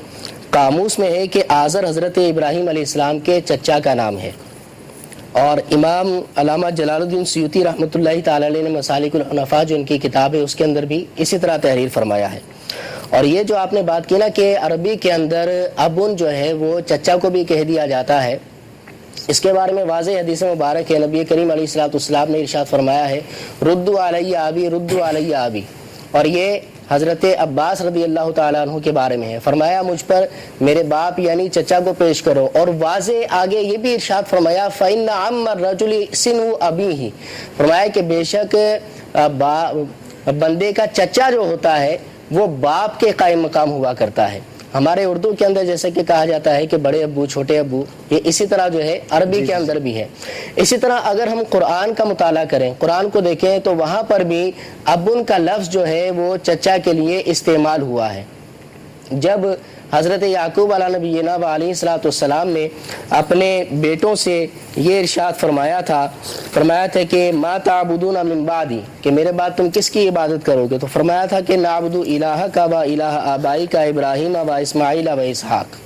قاموس میں ہے کہ آزر حضرت ابراہیم علیہ السلام کے چچا کا نام ہے، اور امام علامہ جلال الدین سیوطی رحمۃ اللہ تعالی علیہ نے مسالک الحنفاء جو ان کی کتاب ہے اس کے اندر بھی اسی طرح تحریر فرمایا ہے. اور یہ جو آپ نے بات کی نا کہ عربی کے اندر ابن جو ہے وہ چچا کو بھی کہہ دیا جاتا ہے، اس کے بارے میں واضح حدیث مبارک ہے. نبی کریم علیہ الصلوۃ والسلام نے ارشاد فرمایا ہے ردوا علی ابی ردوا علی ابی، اور یہ حضرت عباس رضی اللہ تعالیٰ عنہ کے بارے میں ہے. فرمایا مجھ پر میرے باپ یعنی چچا کو پیش کرو. اور واضح آگے یہ بھی ارشاد فرمایا فإن عم الرجل سنو ابیہ، فرمایا کہ بے شک بندے کا چچا جو ہوتا ہے وہ باپ کے قائم مقام ہوا کرتا ہے. ہمارے اردو کے اندر جیسے کہ کہا جاتا ہے کہ بڑے ابو چھوٹے ابو، یہ اسی طرح جو ہے عربی کے اندر بھی ہے. اسی طرح اگر ہم قرآن کا مطالعہ کریں، قرآن کو دیکھیں تو وہاں پر بھی ابن کا لفظ جو ہے وہ چچا کے لیے استعمال ہوا ہے. جب حضرت یعقوب علیہ نبینا و علیہ الصلوۃ والسلام نے اپنے بیٹوں سے یہ ارشاد فرمایا تھا کہ ما تعبدون من بعدی، کہ میرے بعد تم کس کی عبادت کرو گے، تو فرمایا تھا کہ نعبد الہک و الہ آبائک ابراہیم و اسماعیل و اسحاق.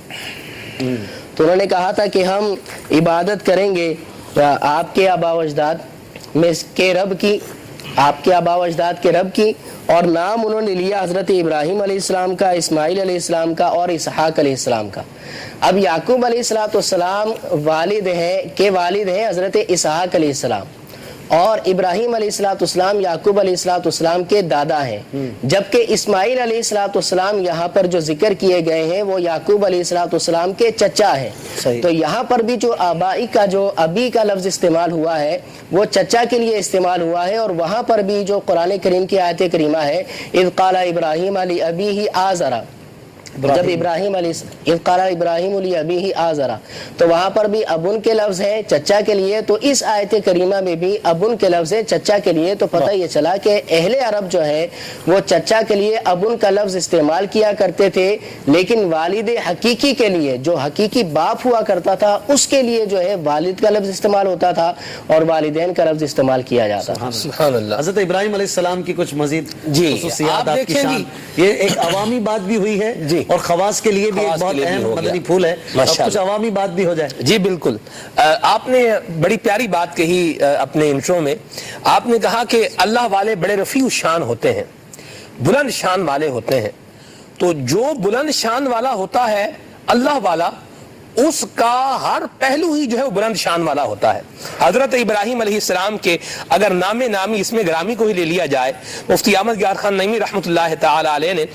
تو انہوں نے کہا تھا کہ ہم عبادت کریں گے آپ کے آبا و اجداد میں کے رب کی، آپ کے آبا و اجداد کے رب کی، اور نام انہوں نے لیا حضرت ابراہیم علیہ السلام کا، اسماعیل علیہ السلام کا اور اسحاق علیہ السلام کا. اب یعقوب علیہ السلام والد ہیں حضرت اسحاق علیہ السلام، اور ابراہیم علیہ السلام یعقوب علیہ السلام کے دادا ہیں، جبکہ اسماعیل علیہ السلام یہاں پر جو ذکر کیے گئے ہیں وہ یعقوب علیہ السلام کے چچا ہیں. تو یہاں پر بھی جو آبائی کا جو ابی کا لفظ استعمال ہوا ہے وہ چچا کے لیے استعمال ہوا ہے. اور وہاں پر بھی جو قرآن کریم کی آیت کریمہ ہے اذ قال ابراہیم لابیہ آزرا، جب اذ قال ابراہیم لابیہ آزرا، تو وہاں پر بھی ابن کے لفظ ہیں چچا کے لیے. تو اس آیت کریمہ میں بھی ابن کے لفظ ہے چچا کے لیے. تو پتہ یہ چلا کہ اہل عرب جو ہے وہ چچا کے لیے ابن کا لفظ استعمال کیا کرتے تھے، لیکن والد حقیقی کے لیے جو حقیقی باپ ہوا کرتا تھا اس کے لیے جو ہے والد کا لفظ استعمال ہوتا تھا اور والدین کا لفظ استعمال کیا جاتا تھا. سبحان اللہ. حضرت ابراہیم علیہ السلام کی کچھ مزید آپ خصوصیات آپ کی دیکھیں شان، یہ ایک عوامی بات بھی ہوئی ہے اور خواص کے لیے بھی ایک بہت اہم مدنی پھول ہے. اب کچھ عوامی بات بھی ہو جائے. جی بالکل. آپ نے بڑی پیاری بات کہی اپنے انٹرو میں. آپ نے کہا کہ اللہ والے بڑے رفیع شان ہوتے ہیں، بلند شان والے ہوتے ہیں. تو جو بلند شان والا ہوتا ہے اللہ والا، اس کا ہر پہلو ہی جو ہے وہ بلند شان والا ہوتا ہے. حضرت ابراہیم علیہ السلام کے اگر نامی اس میں گرامی کو ہی لے لیا جائے، مفتی احمد یار خان نعیمی رحمۃ اللہ تعالی علیہ نے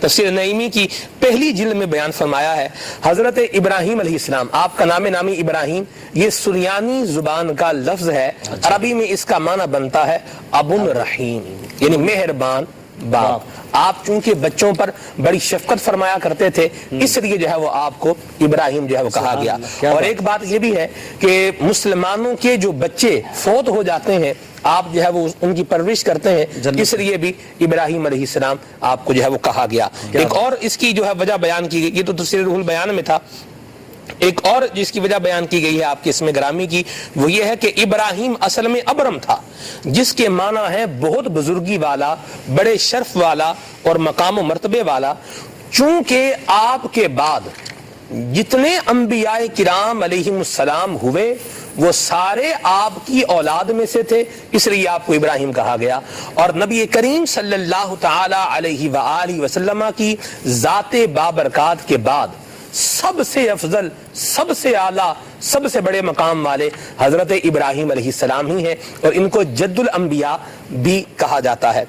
تفسیر نعیمی کی پہلی جلد میں بیان فرمایا ہے حضرت ابراہیم علیہ السلام، آپ کا نامی ابراہیم یہ سریانی زبان کا لفظ ہے. عربی میں اس کا معنی بنتا ہے ابن رحیم، یعنی مہربان باپ. آپ چونکہ بچوں پر بڑی شفقت فرمایا کرتے تھے اس لیے جو ہے وہ آپ کو ابراہیم جو ہے وہ کہا گیا. اور ایک بات یہ بھی ہے کہ مسلمانوں کے جو بچے فوت ہو جاتے ہیں آپ جو ہے وہ ان کی پرورش کرتے ہیں، اس لیے بھی ابراہیم علیہ السلام آپ کو جو ہے وہ کہا گیا. ایک اور اس کی جو ہے وجہ بیان کی گئی، یہ تو تفسیر روح البیان میں تھا. ایک اور جس کی وجہ بیان کی گئی ہے آپ کے اس میں گرامی کی، وہ یہ ہے کہ ابراہیم اصل میں ابرم تھا، جس کے معنی ہے بہت بزرگی والا، بڑے شرف والا اور مقام و مرتبے والا. چونکہ آپ کے بعد جتنے انبیاء کرام علیہم السلام ہوئے وہ سارے آپ کی اولاد میں سے تھے، اس لیے آپ کو ابراہیم کہا گیا. اور نبی کریم صلی اللہ تعالی علیہ وآلہ وسلم کی ذات بابرکات کے بعد سب سے افضل، سب سے اعلیٰ، سب سے بڑے مقام والے حضرت ابراہیم علیہ السلام ہی ہیں، اور ان کو جد الانبیاء بھی کہا جاتا ہے.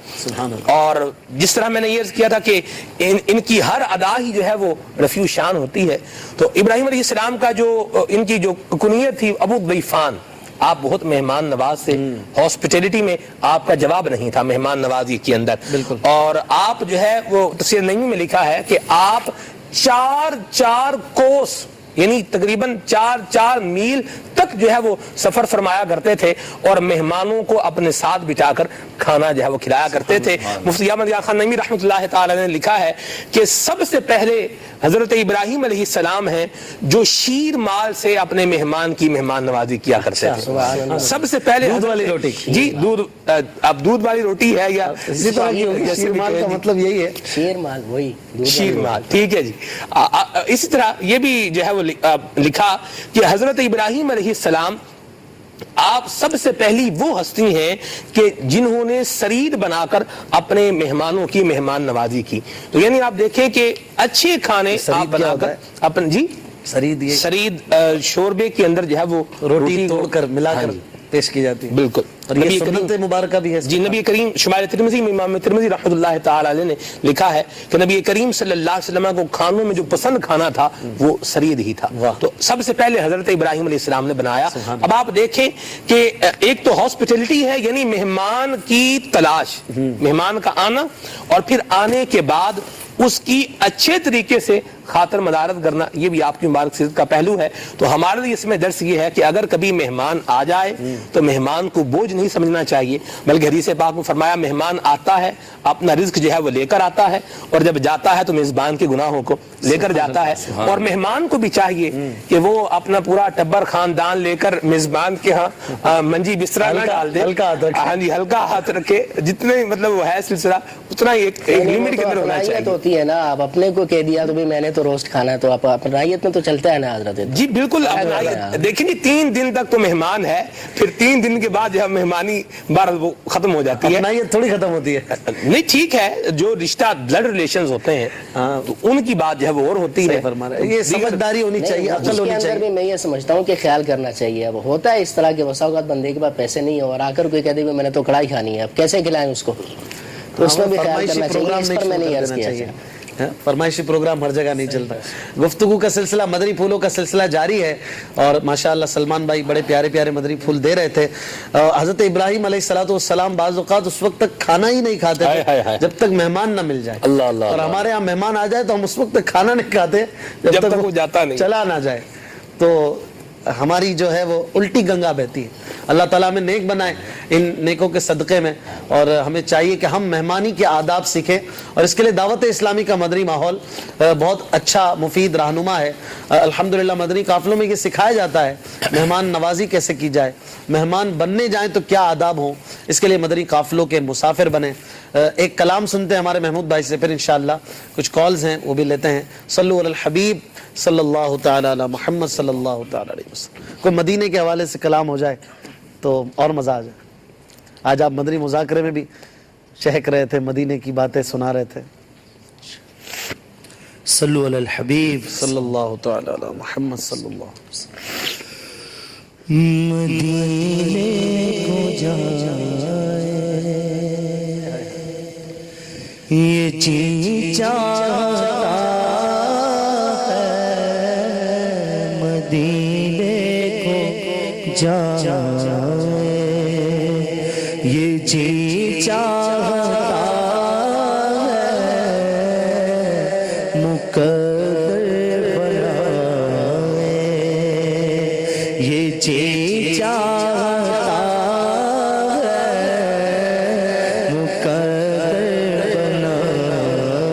اور جس طرح میں نے یہ کیا تھا کہ ان کی ہر ادا ہی جو ہے وہ رفیع شان ہوتی ہے. تو ابراہیم علیہ السلام کا جو ان کی جو کنیت تھی ابو الضیفان، آپ بہت مہمان نواز تھے، ہاسپٹیلٹی میں آپ کا جواب نہیں تھا مہمان نوازی کے اندر. اور آپ جو ہے وہ تفسیر نعیمی میں لکھا ہے کہ آپ 4 کوس یعنی تقریباً 4 میل تک جو ہے وہ سفر فرمایا کرتے تھے اور مہمانوں کو اپنے ساتھ بٹھا کر کھانا جو ہے وہ کھلایا کرتے تھے۔ مفتی احمد یار خان نعیمی رحمۃ اللہ تعالی نے لکھا ہے کہ سب سے پہلے حضرت ابراہیم علیہ السلام ہیں جو شیر مال سے اپنے مہمان کی مہمان نوازی کیا کرتے تھے۔ سب سے پہلے دودھ والی روٹی، جی دودھ، اب دودھ والی روٹی ہے یا شیر مال کا مطلب یہی ہے، شیر مال وہی شیر مال، ٹھیک ہے جی۔ اسی طرح یہ بھی جو ہے وہ لکھا کہ حضرت ابراہیم علیہ السلام آپ سب سے پہلی وہ ہستی ہیں کہ جنہوں نے سرید بنا کر اپنے مہمانوں کی مہمان نوازی کی۔ تو یعنی آپ دیکھیں کہ اچھے کھانے آپ بنا کر اپنے جی سرید شوربے کے اندر جو ہے وہ روٹی توڑ کر ملا کر پیش کی جاتی ہے، بالکل۔ اور یہ سنت مبارکہ بھی ہے جی نبی کریم شمائل ترمذی میں امام ترمذی رحمۃ اللہ تعالی علیہ نے لکھا ہے کہ نبی کریم صلی اللہ علیہ وسلم کو کھانوں میں جو پسند کھانا تھا وہ سرید ہی تھا۔ تو سب سے پہلے حضرت ابراہیم علیہ السلام نے بنایا۔ اب آپ دیکھیں کہ ایک تو ہاسپٹیلٹی ہے، یعنی مہمان کی تلاش، مہمان کا آنا اور پھر آنے کے بعد اس کی اچھے طریقے سے خاطر مدارت کرنا، یہ بھی آپ کی مبارک صحت کا پہلو ہے۔ تو ہمارے لیے اس میں درس یہ ہے کہ اگر کبھی مہمان آ جائے تو مہمان کو بوجھ نہیں سمجھنا چاہیے، بلکہ حدیث پاک میں فرمایا مہمان آتا ہے اپنا رزق جو ہے وہ لے کر آتا ہے، اور جب جاتا ہے تو میزبان کے گناہوں کو لے کر جاتا ہے۔ اور مہمان کو بھی چاہیے کہ وہ اپنا پورا ٹبر خاندان لے کر میزبان کے ہاں منجی بستر نہ ڈال دے، ہاں جی ہلکا ہاتھ رکھے، جتنے مطلب وہ ہے سلسلہ اتنا ہی ایک لمٹ کے اندر ہونا چاہیے۔ ہوتی ہے نا، آپ اپنے کو کہہ دیا تو میں نے تو روسٹ کھانا ہے، تو آپ اپنائیت میں تو چلتا ہے نا حضرت۔ جی بالکل، دیکھیں جی 3 دن تک تو مہمان ہے، پھر 3 دن کے بعد جو مہمانی بار وہ ختم ہو جاتی ہے، اپنائیت تھوڑی ختم ہوتی ہے۔ نہیں ٹھیک ہے، جو رشتہ بلڈ ریلیشنز ہوتے ہیں تو ان کی بات جو ہے وہ اور ہوتی ہے۔ یہ سمجھداری ہونی چاہیے، عقل ہونی چاہیے۔ میں یہ سمجھتا ہوں کہ خیال کرنا چاہیے۔ اب ہوتا ہے اس طرح کے بسا اوقات بندے کے پاس پیسے نہیں ہو اور آ کر کوئی کہہ دے میں نے تو کڑھائی کھانی ہے، اب کیسے کھلائیں اس کو، تو اس میں بھی خیال کرنا چاہیے۔ اس پر میں نہیں عرض کیا ہے، فرمائشی پروگرام ہر جگہ نہیں چلتا۔ گفتگو کا سلسلہ، مدنی پھولوں کا سلسلہ جاری ہے، اور ماشاءاللہ سلمان بھائی بڑے پیارے پیارے مدنی پھول دے رہے تھے۔ حضرت ابراہیم علیہ السلام بعض اوقات اس وقت تک کھانا ہی نہیں کھاتے تھے جب تک مہمان نہ مل جائے، اور ہمارے ہاں مہمان آ جائے تو ہم اس وقت تک کھانا نہیں کھاتے جب تک وہ جاتا نہیں، چلا نہ جائے۔ تو ہماری جو ہے وہ الٹی گنگا بہتی ہے۔ اللہ تعالیٰ ہمیں نیک بنائے ان نیکوں کے صدقے میں، اور ہمیں چاہیے کہ ہم مہمانی کے آداب سیکھیں، اور اس کے لیے دعوت اسلامی کا مدنی ماحول بہت اچھا مفید رہنما ہے۔ الحمدللہ مدنی قافلوں میں یہ سکھایا جاتا ہے مہمان نوازی کیسے کی جائے، مہمان بننے جائیں تو کیا آداب ہوں، اس کے لیے مدنی قافلوں کے مسافر بنیں۔ ایک کلام سنتے ہیں ہمارے محمود بھائی سے، پھر انشاءاللہ کچھ کالز ہیں وہ بھی لیتے ہیں۔ صلو علی الحبیب صلی اللہ تعالی علی محمد صلی اللہ تعالی علیہ وسلم۔ کوئی مدینے کے حوالے سے کلام ہو جائے تو اور مزہ آ جائے۔ آج آپ مدنی مذاکرے میں بھی چہک رہے تھے، مدینے کی باتیں سنا رہے تھے۔ صلو علی الحبیب صلی اللہ تعالی علی محمد صلی اللہ علیہ وسلم۔ مدینے کو جائے یہ جی چاہتا ہے، مدینے کو جائے یہ جی چاہتا ہے، مقدر بنائے یہ جی چاہتا ہے، مقدر بنائے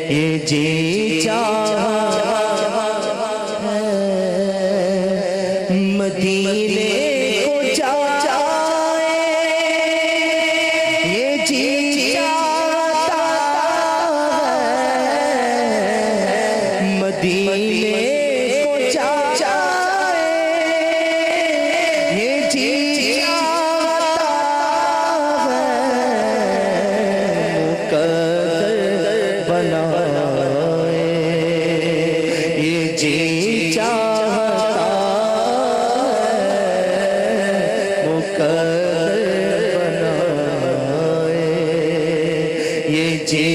یہ جی چاہتا ہے، مدینے کو جائے یہ جی چاہتا ہے، مدینے کو جائے یہ جی چاہتا ہے، مقدر بنائے یہ جی چاہتا ہے، مقدر بنائے یہ جی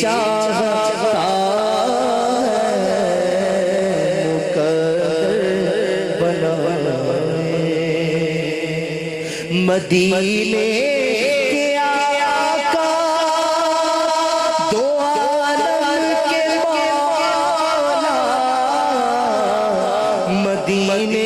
چاہتا ہے، مقدر بنائے مدینے کے آقا دو عالم کے مولا، مدینے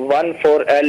14L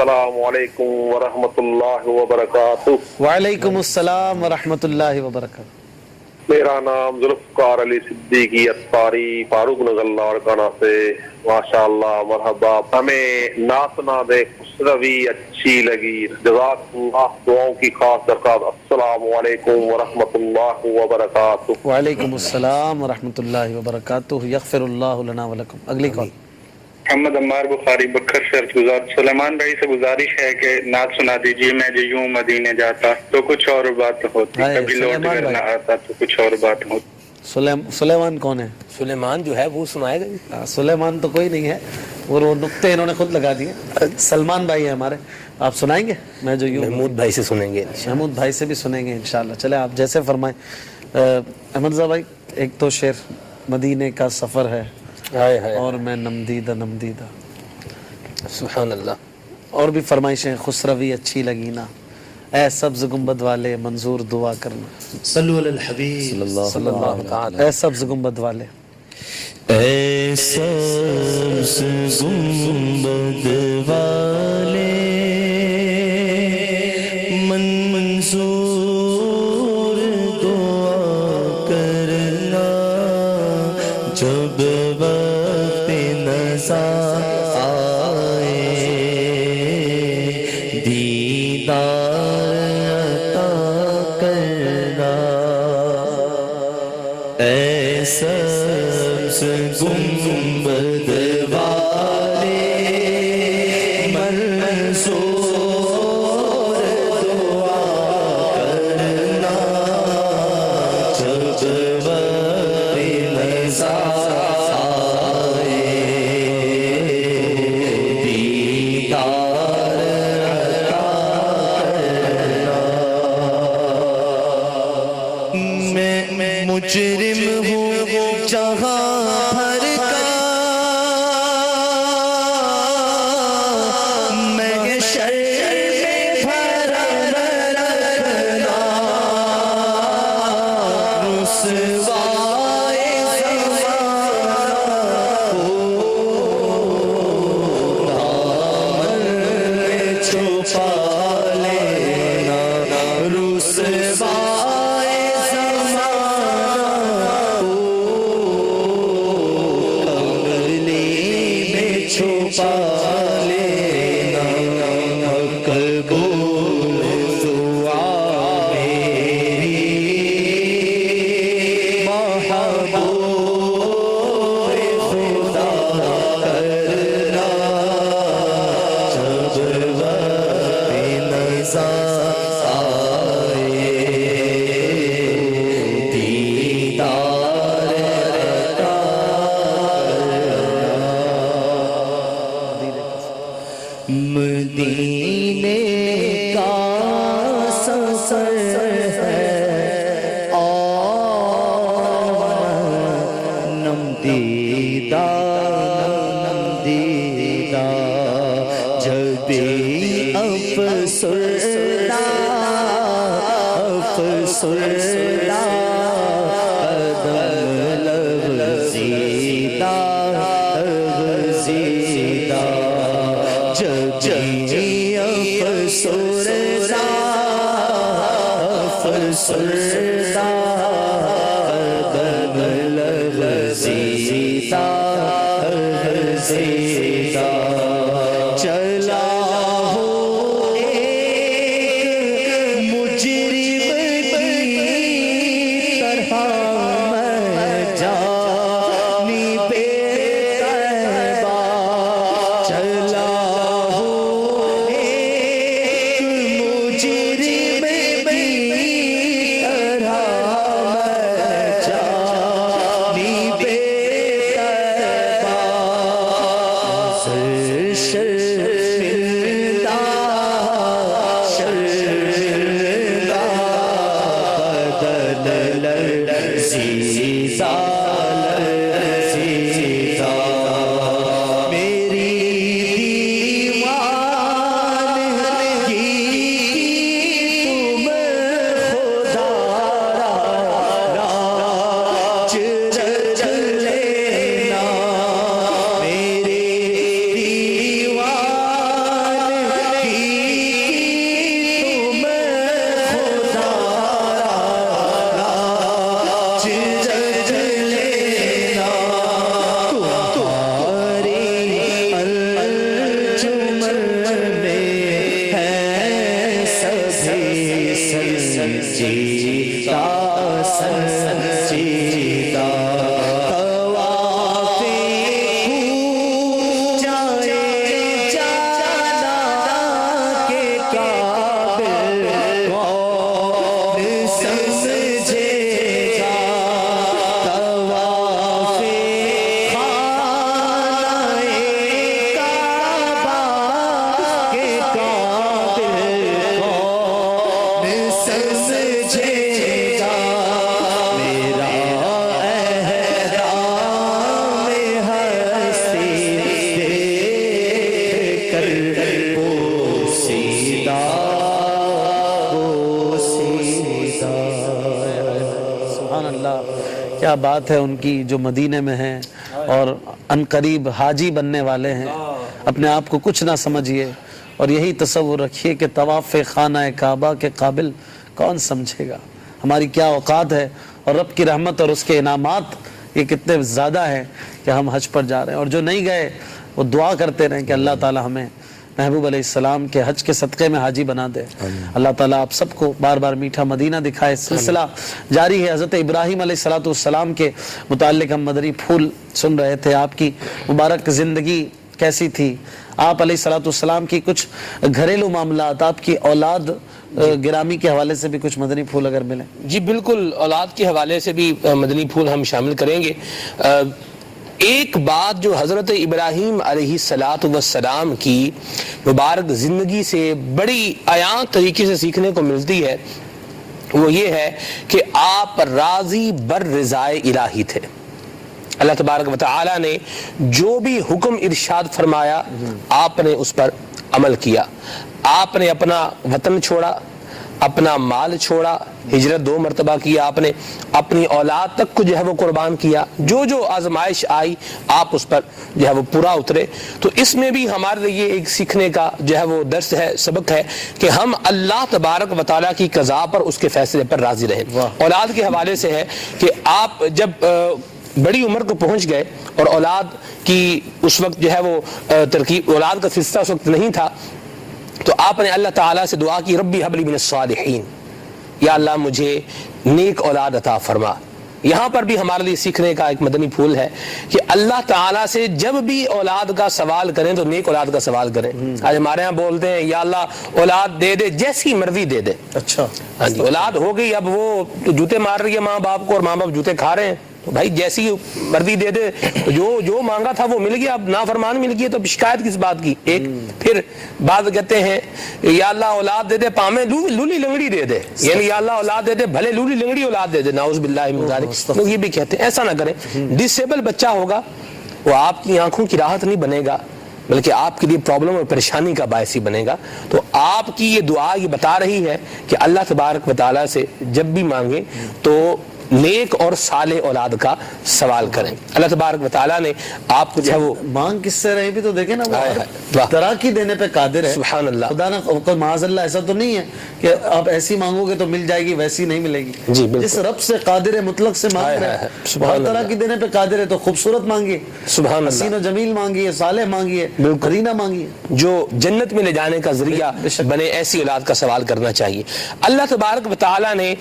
السلام علیکم ورحمۃ اللہ وبرکاتہ۔ وعلیکم السلام ورحمۃ اللہ وبرکاتہ۔ میرا نام ذوالفقار علی صدیقی اتاری فاروق نگر لاڑکانہ سے۔ ماشاء اللہ، مرحبا۔ ہمیں نعت سنا دے خسروی اچھی لگی، جزاک اللہ، دعاؤں کی خاص درخواست۔ السلام علیکم ورحمۃ اللہ وبرکاتہ۔ وعلیکم السلام ورحمۃ اللہ وبرکاتہ۔ یغفر اللہ لنا ولکم۔ اگلی کال محمد عمار بخاری بکر سے سلیمان بھائی سے گزارش ہے کہ نعت سنا دیجیے، میں جو یوں مدینے جاتا تو کچھ اور بات ہوتی، کبھی لوٹ کر نہ آتا تو کچھ اور بات ہوتی۔ سلیمان کون ہے؟ سلیمان جو ہے وہ سنائے گا۔ سلیمان تو کوئی نہیں ہے، وہ نقطے انہوں نے خود لگا دیے۔ سلمان بھائی ہیں ہمارے، آپ سنائیں گے؟ میں جو یوں محمود بھائی سے سنیں گے، محمود بھائی سے بھی سنیں گے انشاءاللہ۔ چلے آپ جیسے فرمائیں۔ احمد رضا بھائی ایک تو شعر مدینے کا سفر ہے اور میں نمدیدہ نمدیدہ، سبحان اللہ۔ اور بھی فرمائشیں، خسروی اچھی لگی نا، اے سبز گنبد والے منظور دعا کرنا، صلو علی الحبیب صلی اللہ تعالی، اے سبز گنبد والے، اے سبز گنبد والے منظور دعا کرنا، جب وقت نظر آئے دیدار عطا کرنا، اے سبز گنبد والے منظور دعا کرنا، جب وقت نظر آئے دیدار عطا کرنا۔ میں مجرم ہوں جہاں بھر کا، میں شر میں بھرا رکھنا، رسوائے زمانہ کو دامن میں چھپا لینا، رسوائے چھپا لینا، قبول دعا میری محبوب خدا کرنا، جب وقت نظر آئے دیدار عطا مدینے کا سفر ہے اور نمدیدہ نمدیدہ، جب بھی افسردہ افسردہ قدم لغزیدہ لغزیدہ، جی افسردہ افسردہ قدم لغزیدہ لغزیدہ، چلا ہوں ایک مجرم کی طرح میں جانی بے طیبہ، چلا سنجیدہ سنجیدہ طواف جائے جانا کے قابل کون سمجھے گا طواف خانہ کعبہ کے قابل کون سمجھے گا میرا احرام ہستی دیکھ کر بوسیدہ بوسیدہ سبحان اللہ، کیا بات ہے ان کی جو مدینے میں ہیں اور عنقریب حاجی بننے والے ہیں. اپنے آپ کو کچھ نہ سمجھیے اور یہی تصور رکھیے کہ طواف خانہ کعبہ کے قابل کون سمجھے گا. ہماری کیا اوقات ہے اور رب کی رحمت اور اس کے انعامات یہ کتنے زیادہ ہیں کہ ہم حج پر جا رہے ہیں. اور جو نہیں گئے وہ دعا کرتے رہیں کہ اللہ تعالی ہمیں محبوب علیہ السلام کے حج کے صدقے میں حاجی بنا دے. اللہ تعالیٰ آپ سب کو بار بار میٹھا مدینہ دکھائے. سلسلہ جاری ہے. حضرت ابراہیم علیہ السلام کے متعلق ہم مدنی پھول سن رہے تھے. آپ کی مبارک زندگی کیسی تھی؟ آپ علیہ السلام کی کچھ گھریلو معاملات، آپ کی اولاد گرامی کے حوالے سے بھی کچھ مدنی پھول اگر ملیں. جی بالکل، اولاد کے حوالے سے بھی مدنی پھول ہم شامل کریں گے. ایک بات جو حضرت ابراہیم علیہ السلام کی مبارک زندگی سے بڑی عیاں طریقے سے سیکھنے کو ملتی ہے وہ یہ ہے کہ آپ راضی بر رضائے الہی تھے. اللہ تبارک و تعالی نے جو بھی حکم ارشاد فرمایا آپ نے اس پر عمل کیا. آپ نے اپنا وطن چھوڑا، اپنا مال چھوڑا، ہجرت 2 مرتبہ کیا آپ نے، اپنی اولاد تک کو جو ہے وہ قربان کیا. جو جو آزمائش آئی آپ اس پر جو ہے وہ پورا اترے. تو اس میں بھی ہمارے لیے ایک سیکھنے کا جو ہے وہ درس ہے، سبق ہے کہ ہم اللہ تبارک و تعالیٰ کی قضا پر، اس کے فیصلے پر راضی رہیں. اولاد کے حوالے سے ہے کہ آپ جب بڑی عمر کو پہنچ گئے اور اولاد کی اس وقت جو ہے وہ ترکیب، اولاد کا سلسلہ اس وقت نہیں تھا، تو آپ نے اللہ تعالیٰ سے دعا کی ربی حب لی من الصالحین، یا اللہ مجھے نیک اولاد عطا فرما. یہاں پر بھی ہمارے لیے سیکھنے کا ایک مدنی پھول ہے کہ اللہ تعالیٰ سے جب بھی اولاد کا سوال کریں تو نیک اولاد کا سوال کریں. آج ہمارے ہاں بولتے ہیں یا اللہ اولاد دے دے، جیسی مرضی دے دے. اچھا ہاں جی، اولاد ہو گئی، اب وہ جوتے مار رہی ہے ماں باپ کو اور ماں باپ جوتے کھا رہے ہیں، تو بھائی جیسی مرضی دے دے. تو جو مانگا تھا وہ مل گیا، اب نافرمان مل گئی تو شکایت کس بات کی. ایک پھر بعض کہتے ہیں یا اللہ اولاد دے دے پامے لولی لنگڑی دے دے، یعنی یا اللہ اولاد دے دے بھلے لولی لنگڑی اولاد دے دے، نعوذ باللہ من ذالک. لوگ یہ بھی کہتے ہیں ایسا نہ کریں. ڈسیبل بچہ ہوگا وہ آپ کی آنکھوں کی راحت نہیں بنے گا بلکہ آپ کے لیے پرابلم اور پریشانی کا باعث ہی بنے گا. تو آپ کی یہ دعا یہ بتا رہی ہے کہ اللہ تبارک و تعالیٰ سے جب بھی مانگیں تو نیک اور صالح اولاد کا سوال کریں. اللہ تبارک و تعالیٰ نے آپ کو جو ہے وہ مانگ کس سے رہی بھی تو دیکھیں نا، وہ تراکی دینے پہ قادر ہے. سبحان اللہ. خدا نہ معاذ اللہ ایسا تو نہیں ہے کہ آپ ایسی مانگو گے تو مل جائے گی، ویسی نہیں ملے گی. جی بالکل. جس رب سے قادر مطلق سے مانگ رہے ہیں، ہر طرح کی دینے پہ قادر ہے. تو خوبصورت مانگیے، سبحان اللہ، حسین و جمیل مانگیے، صالح مانگیے، قرینہ مانگیے، جو جنت میں لے جانے کا ذریعہ بنے ایسی اولاد کا سوال کرنا چاہیے. اللہ تبارک و تعالیٰ نے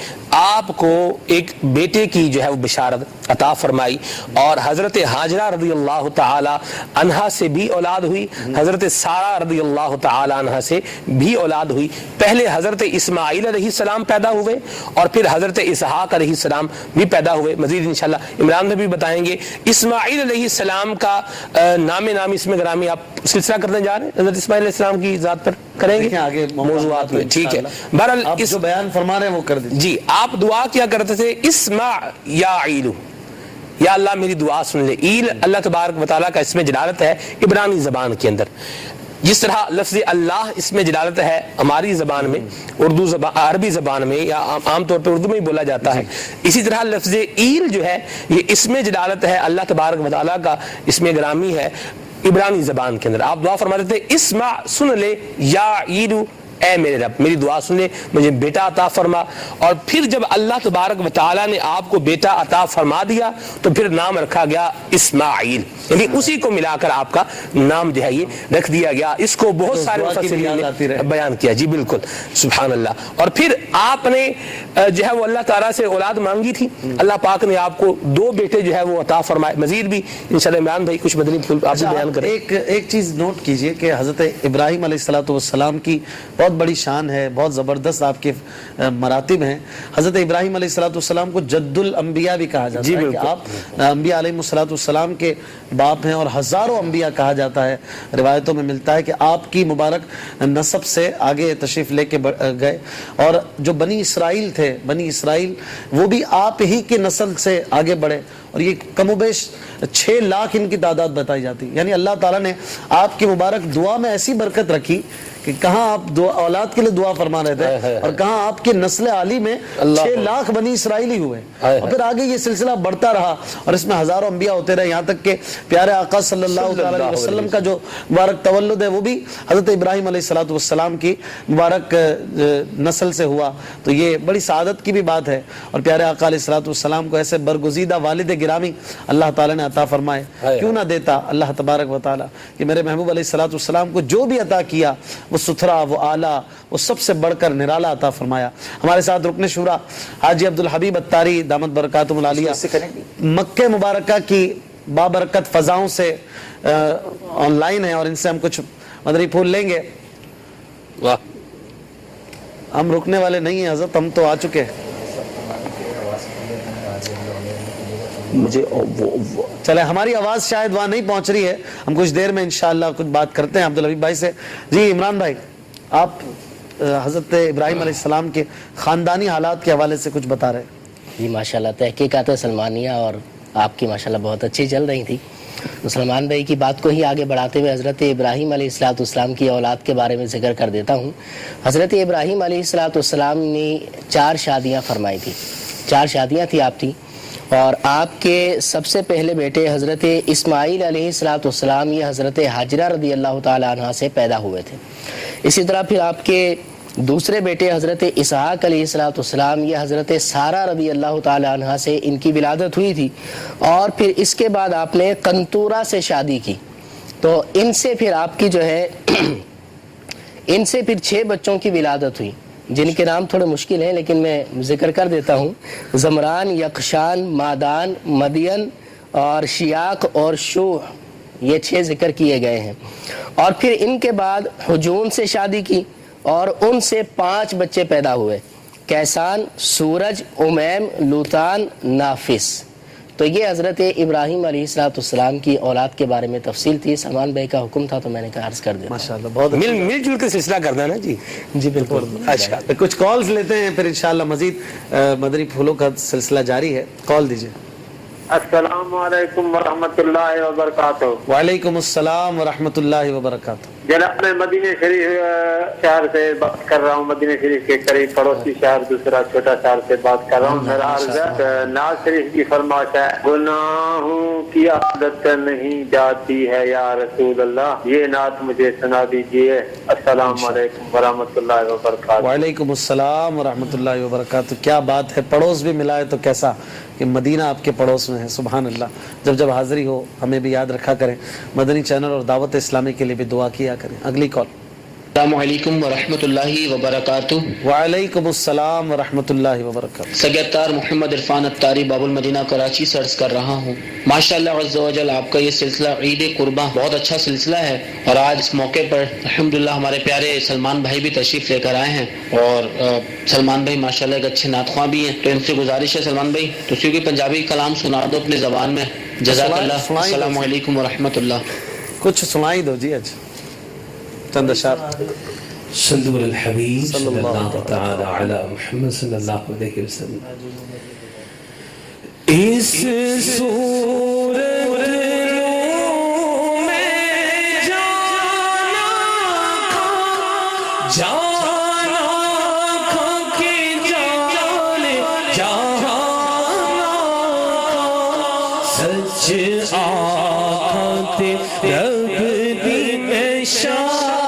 آپ کو ایک بیٹے کی جو ہے وہ بشارت عطا فرمائی اور حضرت ہاجرہ رضی اللہ تعالی عنہا سے بھی اولاد ہوئی، حضرت سارہ رضی اللہ تعالی عنہا سے بھی اولاد ہوئی. پہلے حضرت اسماعیل علیہ السلام پیدا ہوئے اور پھر حضرت اسحاق علیہ السلام بھی پیدا ہوئے. مزید انشاءاللہ عمران میں بھی بتائیں گے. اسماعیل علیہ السلام کا نام اس میں گرامی آپ سلسلہ کرنے جا رہے ہیں، حضرت اسماعیل علیہ السلام کی ذات پر کریں گے آگے موضوعات میں. ٹھیک ہے، بہرحال آپ جو بیان فرما رہے ہیں وہ کر دیجیے. جی آپ دعا کیا کرتے تھے اسمع یا عیلو، یا اللہ میری دعا سن لے. ایل اللہ تبارک و تعالیٰ کا اسم جلالت ہے عبرانی زبان کے اندر. جس طرح لفظ اللہ اس میں جلالت ہے ہماری زبان میں، اردو زبان عربی زبان میں یا عام طور پہ اردو میں ہی بولا جاتا ہے، اسی طرح لفظ ایل جو ہے یہ اس میں جلالت ہے اللہ تبارک و تعالیٰ کا اس میں گرامی ہے عبرانی زبان کے اندر. آپ دعا فرماتے تھے اسمع سن لے یا ایلو اے میرے رب میری دعا سن لے، مجھے بیٹا عطا فرما. اور پھر جب اللہ تبارک و تعالیٰ نے آپ کو بیٹا عطا فرما دیا تو پھر نام رکھا گیا اسماعیل، یعنی اسی کو ملا کر آپ کا نام جو ہے یہ رکھ دیا گیا. اس کو بہت سارے مفسرین نے بیان کیا. جی بالکل سبحان اللہ. اور پھر آپ نے جو ہے وہ اللہ تعالیٰ سے اولاد مانگی تھی، اللہ پاک نے آپ کو 2 بیٹے جو ہے وہ عطا فرمائے. مزید بھی انشاءاللہ عمران بھائی کچھ مدنی پھول آپ بھی بیان کریں. ایک چیز نوٹ کیجئے کہ حضرت ابراہیم علیہ السلام کی بہت بڑی شان ہے، بہت زبردست آپ کے مراتب ہیں. حضرت ابراہیم علیہ السلام کو جد الانبیاء بھی کہا جاتا ہے کہ آپ انبیاء علیہ السلام کے باپ ہیں، اور ہزاروں انبیاء کہا جاتا ہے. روایتوں میں ملتا ہے کہ آپ کی مبارک نسب سے آگے تشریف لے کے گئے، اور جو بنی اسرائیل تھے، بنی اسرائیل وہ بھی آپ ہی کے نسل سے آگے بڑھے، اور یہ کم و بیش 6 لاکھ ان کی تعداد بتائی جاتی. یعنی اللہ تعالیٰ نے آپ کی مبارک دعا میں ایسی برکت رکھی کہ کہاں آپ اولاد کے لیے دعا فرما رہے تھے اور کہاں آپ کے نسل عالی میں 6 لاکھ بنی اسرائیلی ہوئے، اور پھر آگے یہ سلسلہ بڑھتا رہا اور اس میں ہزاروں انبیاء ہوتے رہے، یہاں تک کہ پیارے آقا صلی اللہ علیہ وسلم کا جو مبارک تولد ہے وہ بھی حضرت ابراہیم علیہ السلام کی مبارک نسل سے ہوا. تو یہ بڑی سعادت کی بھی بات ہے، اور پیارے آقا علیہ السلام کو ایسے برگزیدہ والد گرامی اللہ تعالیٰ نے عطا فرمائے. کیوں نہ دیتا اللہ تبارک و تعالیٰ کہ میرے محبوب علیہ السلام کو جو بھی عطا کیا وہ ستھرا، وہ اعلیٰ، وہ سب سے بڑھ کر نرالا عطا فرمایا. ہمارے ساتھ رکن شورا حاجی عبدالحبیب اتاری دامت برکاتہم العالیہ مکہ مبارکہ کی بابرکت فضاؤں سے آن لائن ہے، اور ان سے ہم کچھ مدنی پھول لیں گے. ہم رکنے والے نہیں ہیں حضرت، ہم تو آ چکے ہیں. مجھے چلے ہماری آواز شاید وہاں نہیں پہنچ رہی ہے، ہم کچھ دیر میں انشاءاللہ کچھ بات کرتے ہیں عبدالحبیب بھائی سے. جی عمران بھائی، آپ حضرت ابراہیم علیہ السلام کے خاندانی حالات کے حوالے سے کچھ بتا رہے ہیں. جی ماشاءاللہ تحقیقات سلمانیہ اور آپ کی ماشاءاللہ بہت اچھی چل رہی تھی. سلمان بھائی کی بات کو ہی آگے بڑھاتے ہوئے حضرت ابراہیم علیہ السلام کی اولاد کے بارے میں ذکر کر دیتا ہوں. حضرت ابراہیم علیہ السلام نے 4 شادیاں فرمائی تھی، 4 شادیاں تھی آپ تھی، اور آپ کے سب سے پہلے بیٹے حضرت اسماعیل علیہ السلام یہ حضرت حاجرہ رضی اللہ تعالیٰ عنہ سے پیدا ہوئے تھے. اسی طرح پھر آپ کے دوسرے بیٹے حضرت اسحاق علیہ السلام یہ حضرت سارہ رضی اللہ تعالیٰ عنہ سے ان کی ولادت ہوئی تھی. اور پھر اس کے بعد آپ نے قنطورہ سے شادی کی، تو ان سے پھر آپ کی جو ہے ان سے پھر 6 بچوں کی ولادت ہوئی، جن کے نام تھوڑے مشکل ہیں لیکن میں ذکر کر دیتا ہوں. زمران، یقشان، مادان، مدین اور شیاق اور شوح، یہ 6 ذکر کیے گئے ہیں. اور پھر ان کے بعد حجون سے شادی کی، اور ان سے 5 بچے پیدا ہوئے، کیسان، سورج، امیم، لوتان، نافس. تو یہ حضرت ابراہیم علیہ السلام کی اولاد کے بارے میں تفصیل تھی. سلمان بھائی کا حکم تھا تو میں نے کہا عرض کر دیا. ماشاءاللہ بہت مل جل کے سلسلہ کرنا ہے نا. جی جی بالکل. اچھا کچھ کالز لیتے ہیں، پھر انشاءاللہ مزید مدنی پھولوں کا سلسلہ جاری ہے. کال دیجئے. السلام علیکم ورحمۃ اللہ وبرکاتہ. وعلیکم السلام ورحمۃ اللہ وبرکاتہ. جناب میں مدینہ شریف شہر سے بات کر رہا ہوں، مدینہ شریف کے قریب پڑوسی شہر دوسرا چھوٹا شہر سے بات کر رہا ہوں. میرا عرض ہے ناز شریف کی فرمائش ہے، گناہوں کی عادت نہیں جاتی ہے یا رسول اللہ، یہ نعت مجھے سنا دیجیے. السلام علیکم ورحمۃ اللہ وبرکاتہ. وعلیکم السلام ورحمۃ اللہ وبرکاتہ. کیا بات ہے، پڑوس بھی ملا ہے تو کیسا کہ مدینہ آپ کے پڑوس میں ہے. سبحان اللہ. جب جب حاضری ہو ہمیں بھی یاد رکھا کریں، مدنی چینل اور دعوت اسلامی کے لیے بھی دعا کیا کریں. اگلی کال. السلام علیکم ورحمۃ اللہ وبرکاتہ. وعلیکم السلام ورحمۃ اللہ وبرکاتہ. سگتار محمد عرفان اتاری باب المدینہ کراچی سے عرض کر رہا ہوں. ماشاءاللہ عز و جل آپ کا یہ سلسلہ عید قرباں بہت اچھا سلسلہ ہے، اور آج اس موقع پر الحمدللہ ہمارے پیارے سلمان بھائی بھی تشریف لے کر آئے ہیں، اور سلمان بھائی ماشاءاللہ ایک اچھے نعت خواں بھی ہیں. تو ان سے گزارش ہے سلمان بھائی تو کیونکہ پنجابی کلام سنا دو اپنی زبان میں. جزاک اللہ. السلام علیکم ورحمۃ اللہ. کچھ سنائی دو جی. اچھا چند اشعار. صلو علی الحبیب صلی اللہ تعالی علی محمد صلی اللہ علیہ وسلم. اس صورت میں جانا کہ جانے جانا سچ آتے رب دی اشارہ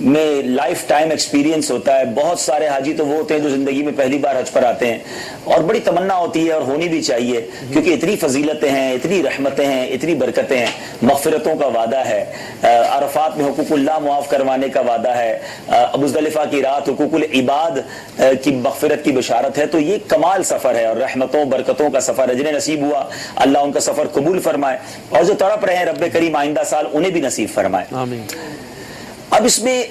میں لائف ٹائم ایکسپیرینس ہوتا ہے. بہت سارے حاجی تو وہ ہوتے ہیں جو زندگی میں پہلی بار حج پر آتے ہیں, اور بڑی تمنا ہوتی ہے اور ہونی بھی چاہیے, کیونکہ اتنی فضیلتیں ہیں, اتنی رحمتیں ہیں, اتنی برکتیں ہیں, مغفرتوں کا وعدہ ہے, عرفات میں حقوق اللہ معاف کروانے کا وعدہ ہے, مزدلفہ کی رات حقوق العباد کی مغفرت کی بشارت ہے. تو یہ کمال سفر ہے اور رحمتوں برکتوں کا سفر ہے. جنہیں نصیب ہوا اللہ ان کا سفر قبول فرمائے, اور جو تڑپ رہے ہیں رب کریم آئندہ سال انہیں بھی نصیب فرمائے. آمین. اب اس میں